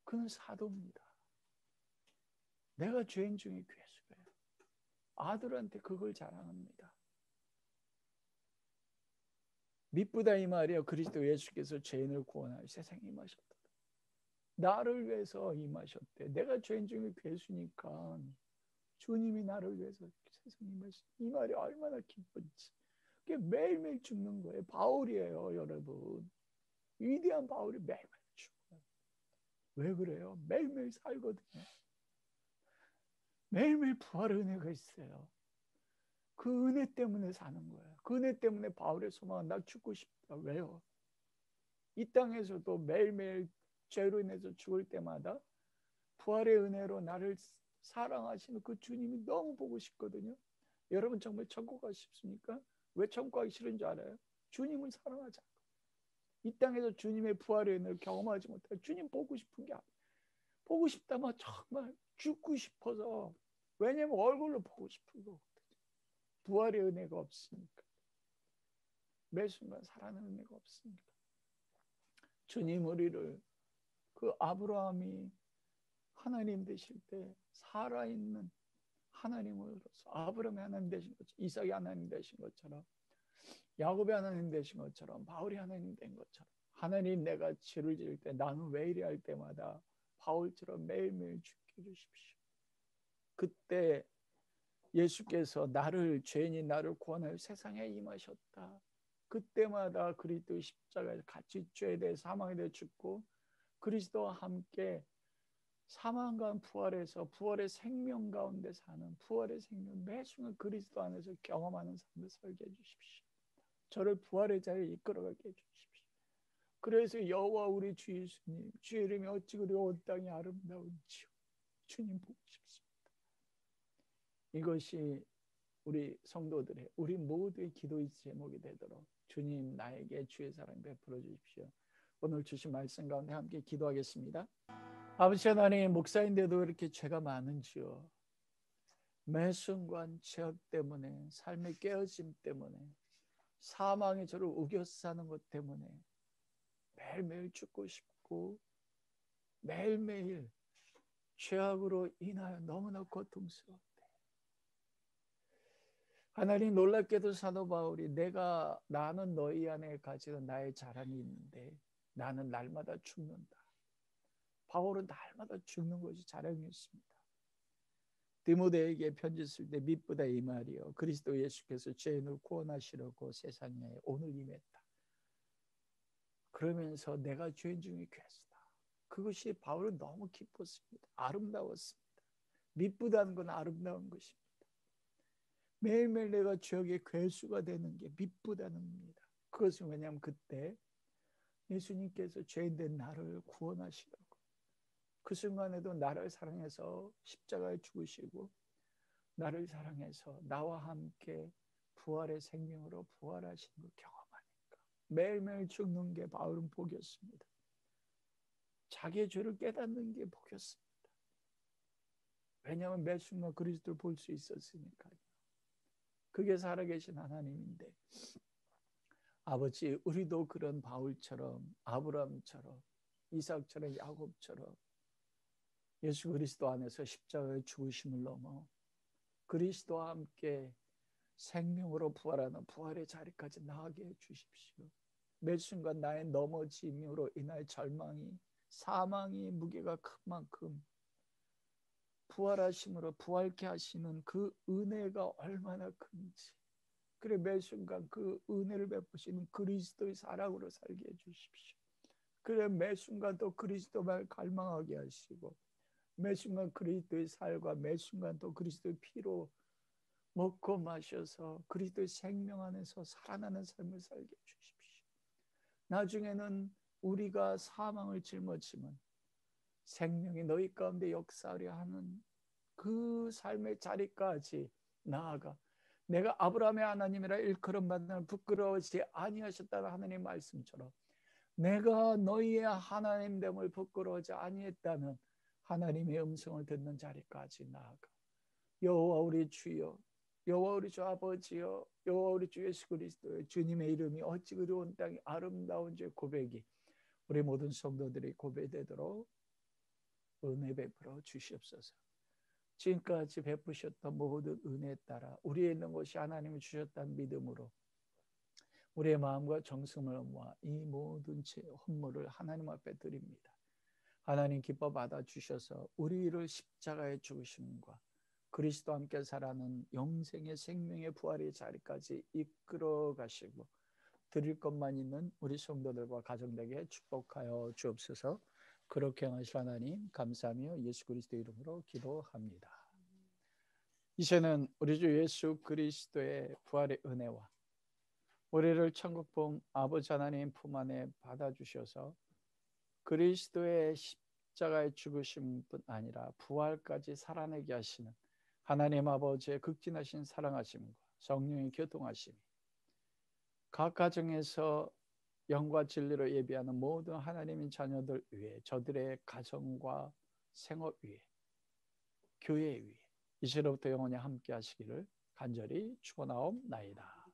그는 사도입니다. 내가 죄인 중에 괴수예요. 아들한테 그걸 자랑합니다. 미쁘다 이 말이에요. 그리스도 예수께서 죄인을 구원하여 세상에 임하셨다. 나를 위해서 임하셨대. 내가 죄인 중에 괴수니까 주님이 나를 위해서 세상에 임하셨다. 이 말이 얼마나 기쁜지. 그게 매일매일 죽는 거예요. 바울이에요, 여러분. 위대한 바울이 매일매일 죽어요. 왜 그래요? 매일매일 살거든요. 매일매일 부활의 은혜가 있어요. 그 은혜 때문에 사는 거예요. 그 은혜 때문에 바울의 소망은 나 죽고 싶다. 왜요? 이 땅에서도 매일매일 죄로 인해서 죽을 때마다 부활의 은혜로 나를 사랑하시는 그 주님이 너무 보고 싶거든요. 여러분 정말 천국 가고 싶습니까? 왜 천국 가기 싫은 줄 알아요? 주님을 사랑하지 않고 이 땅에서 주님의 부활의 은혜를 경험하지 못해 주님 보고 싶은 게 아니에요. 보고 싶다면 정말 죽고 싶어서 왜냐면 얼굴로 보고 싶은 거거든요. 부활의 은혜가 없으니까 매 순간 살아나는 은혜가 없으니까 주님 우리를 그 아브라함이 하나님 되실 때 살아있는 하나님으로서 아브라함이 하나님 되신 것처럼 이삭이 하나님 되신 것처럼 야곱이 하나님 되신 것처럼 바울이 하나님 된 것처럼 하나님 내가 죄를 지을 때 나는 왜 이래 할 때마다 바울처럼 매일매일 죽게 해주십시오. 그때 예수께서 나를 죄인인 나를 구원하여 세상에 임하셨다. 그때마다 그리스도의 십자가에서 같이 죄에 대해 사망에 대해 죽고 그리스도와 함께 사망과 부활에서 부활의 생명 가운데 사는 부활의 생명 매 순간 그리스도 안에서 경험하는 삶을 살게 해주십시오. 저를 부활의 자리에 이끌어가게 해주십시오. 그래서 여호와 우리 주 예수님 주의 이름이 어찌 그리 온 땅이 아름다운지요. 주님 보고 싶습니다. 이것이 우리 성도들의 우리 모두의 기도의 제목이 되도록 주님 나에게 주의 사랑 베풀어 주십시오. 오늘 주신 말씀 가운데 함께 기도하겠습니다. 아버지 하나님 목사인데도 이렇게 죄가 많은지요. 매 순간 죄악 때문에 삶의 깨어짐 때문에 사망이 저를 우겨서 사는 것 때문에 매일매일 죽고 싶고 매일매일 죄악으로 인하여 너무나 고통스러운데 하나님, 놀랍게도 사도 바울이 나는 너희 안에 가지는 나의 자랑이 있는데 나는 날마다 죽는다. 바울은 날마다 죽는 것이 자랑이었습니다. 디모데에게 편지 쓸 때 미쁘다 이 말이요, 그리스도 예수께서 죄인을 구원하시려고 세상에 오늘 임했다. 그러면서 내가 죄인 중에 괴수다. 그것이 바울은 너무 기뻤습니다. 아름다웠습니다. 미쁘다는 건 아름다운 것입니다. 매일매일 내가 죄악의 괴수가 되는 게 미쁘다는 겁니다. 그것은 왜냐하면 그때 예수님께서 죄인된 나를 구원하시려고 그 순간에도 나를 사랑해서 십자가에 죽으시고 나를 사랑해서 나와 함께 부활의 생명으로 부활하신 걸 경험하니까 매일매일 죽는 게 바울은 복이었습니다. 자기의 죄를 깨닫는 게 복이었습니다. 왜냐하면 매 순간 그리스도를 볼 수 있었으니까요. 그게 살아계신 하나님인데, 아버지, 우리도 그런 바울처럼, 아브라함처럼, 이삭처럼, 야곱처럼 예수 그리스도 안에서 십자가의 죽으심을 넘어 그리스도와 함께 생명으로 부활하는 부활의 자리까지 나가게 해주십시오. 매 순간 나의 넘어짐으로 인하여 절망이, 사망이 무게가 큰 만큼 부활하심으로 부활케 하시는 그 은혜가 얼마나 큰지, 그래 매 순간 그 은혜를 베푸시는 그리스도의 사랑으로 살게 해주십시오. 그래 매 순간 또 그리스도만 갈망하게 하시고 매 순간 그리스도의 살과 매 순간 또 그리스도의 피로 먹고 마셔서 그리스도의 생명 안에서 살아나는 삶을 살게 해주십시오. 나중에는 우리가 사망을 짊어지면 생명이 너희 가운데 역사하려 하는 그 삶의 자리까지 나아가 내가 아브라함의 하나님이라 일컬음 받는 부끄러워지 아니하셨다는 하나님의 말씀처럼 내가 너희의 하나님됨을 부끄러워하지 아니했다는 하나님의 음성을 듣는 자리까지 나아가 여호와 우리 주여, 여호와 우리 주 아버지여, 여호와 우리 주 예수 그리스도의 주님의 이름이 어찌 그리 온 땅이 아름다운 지 고백이 우리 모든 성도들이 고백되도록 은혜 베풀어 주시옵소서. 지금까지 베푸셨던 모든 은혜에 따라 우리에 있는 것이 하나님이 주셨다는 믿음으로 우리의 마음과 정성을 모아 이 모든 죄 헌물을 하나님 앞에 드립니다. 하나님 기뻐 받아주셔서 우리를 십자가에 죽으심과 그리스도 함께 살아가는 영생의 생명의 부활의 자리까지 이끌어 가시고 드릴 것만 있는 우리 성도들과 가정되게 축복하여 주옵소서. 그렇게 하실 하나님 감사하며 예수 그리스도 이름으로 기도합니다. 이제는 우리 주 예수 그리스도의 부활의 은혜와 우리를 천국 본 아버지 하나님 품 안에 받아주셔서 그리스도의 십자가에 죽으심뿐 아니라 부활까지 살아내게 하시는 하나님 아버지의 극진하신 사랑하심과 성령의 교통하심이 각 가정에서 영과 진리로 예비하는 모든 하나님의 자녀들 위해 저들의 가정과 생업 위에 교회 위에 이제로부터 영원히 함께 하시기를 간절히 축원하옵나이다.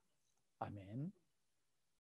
아멘.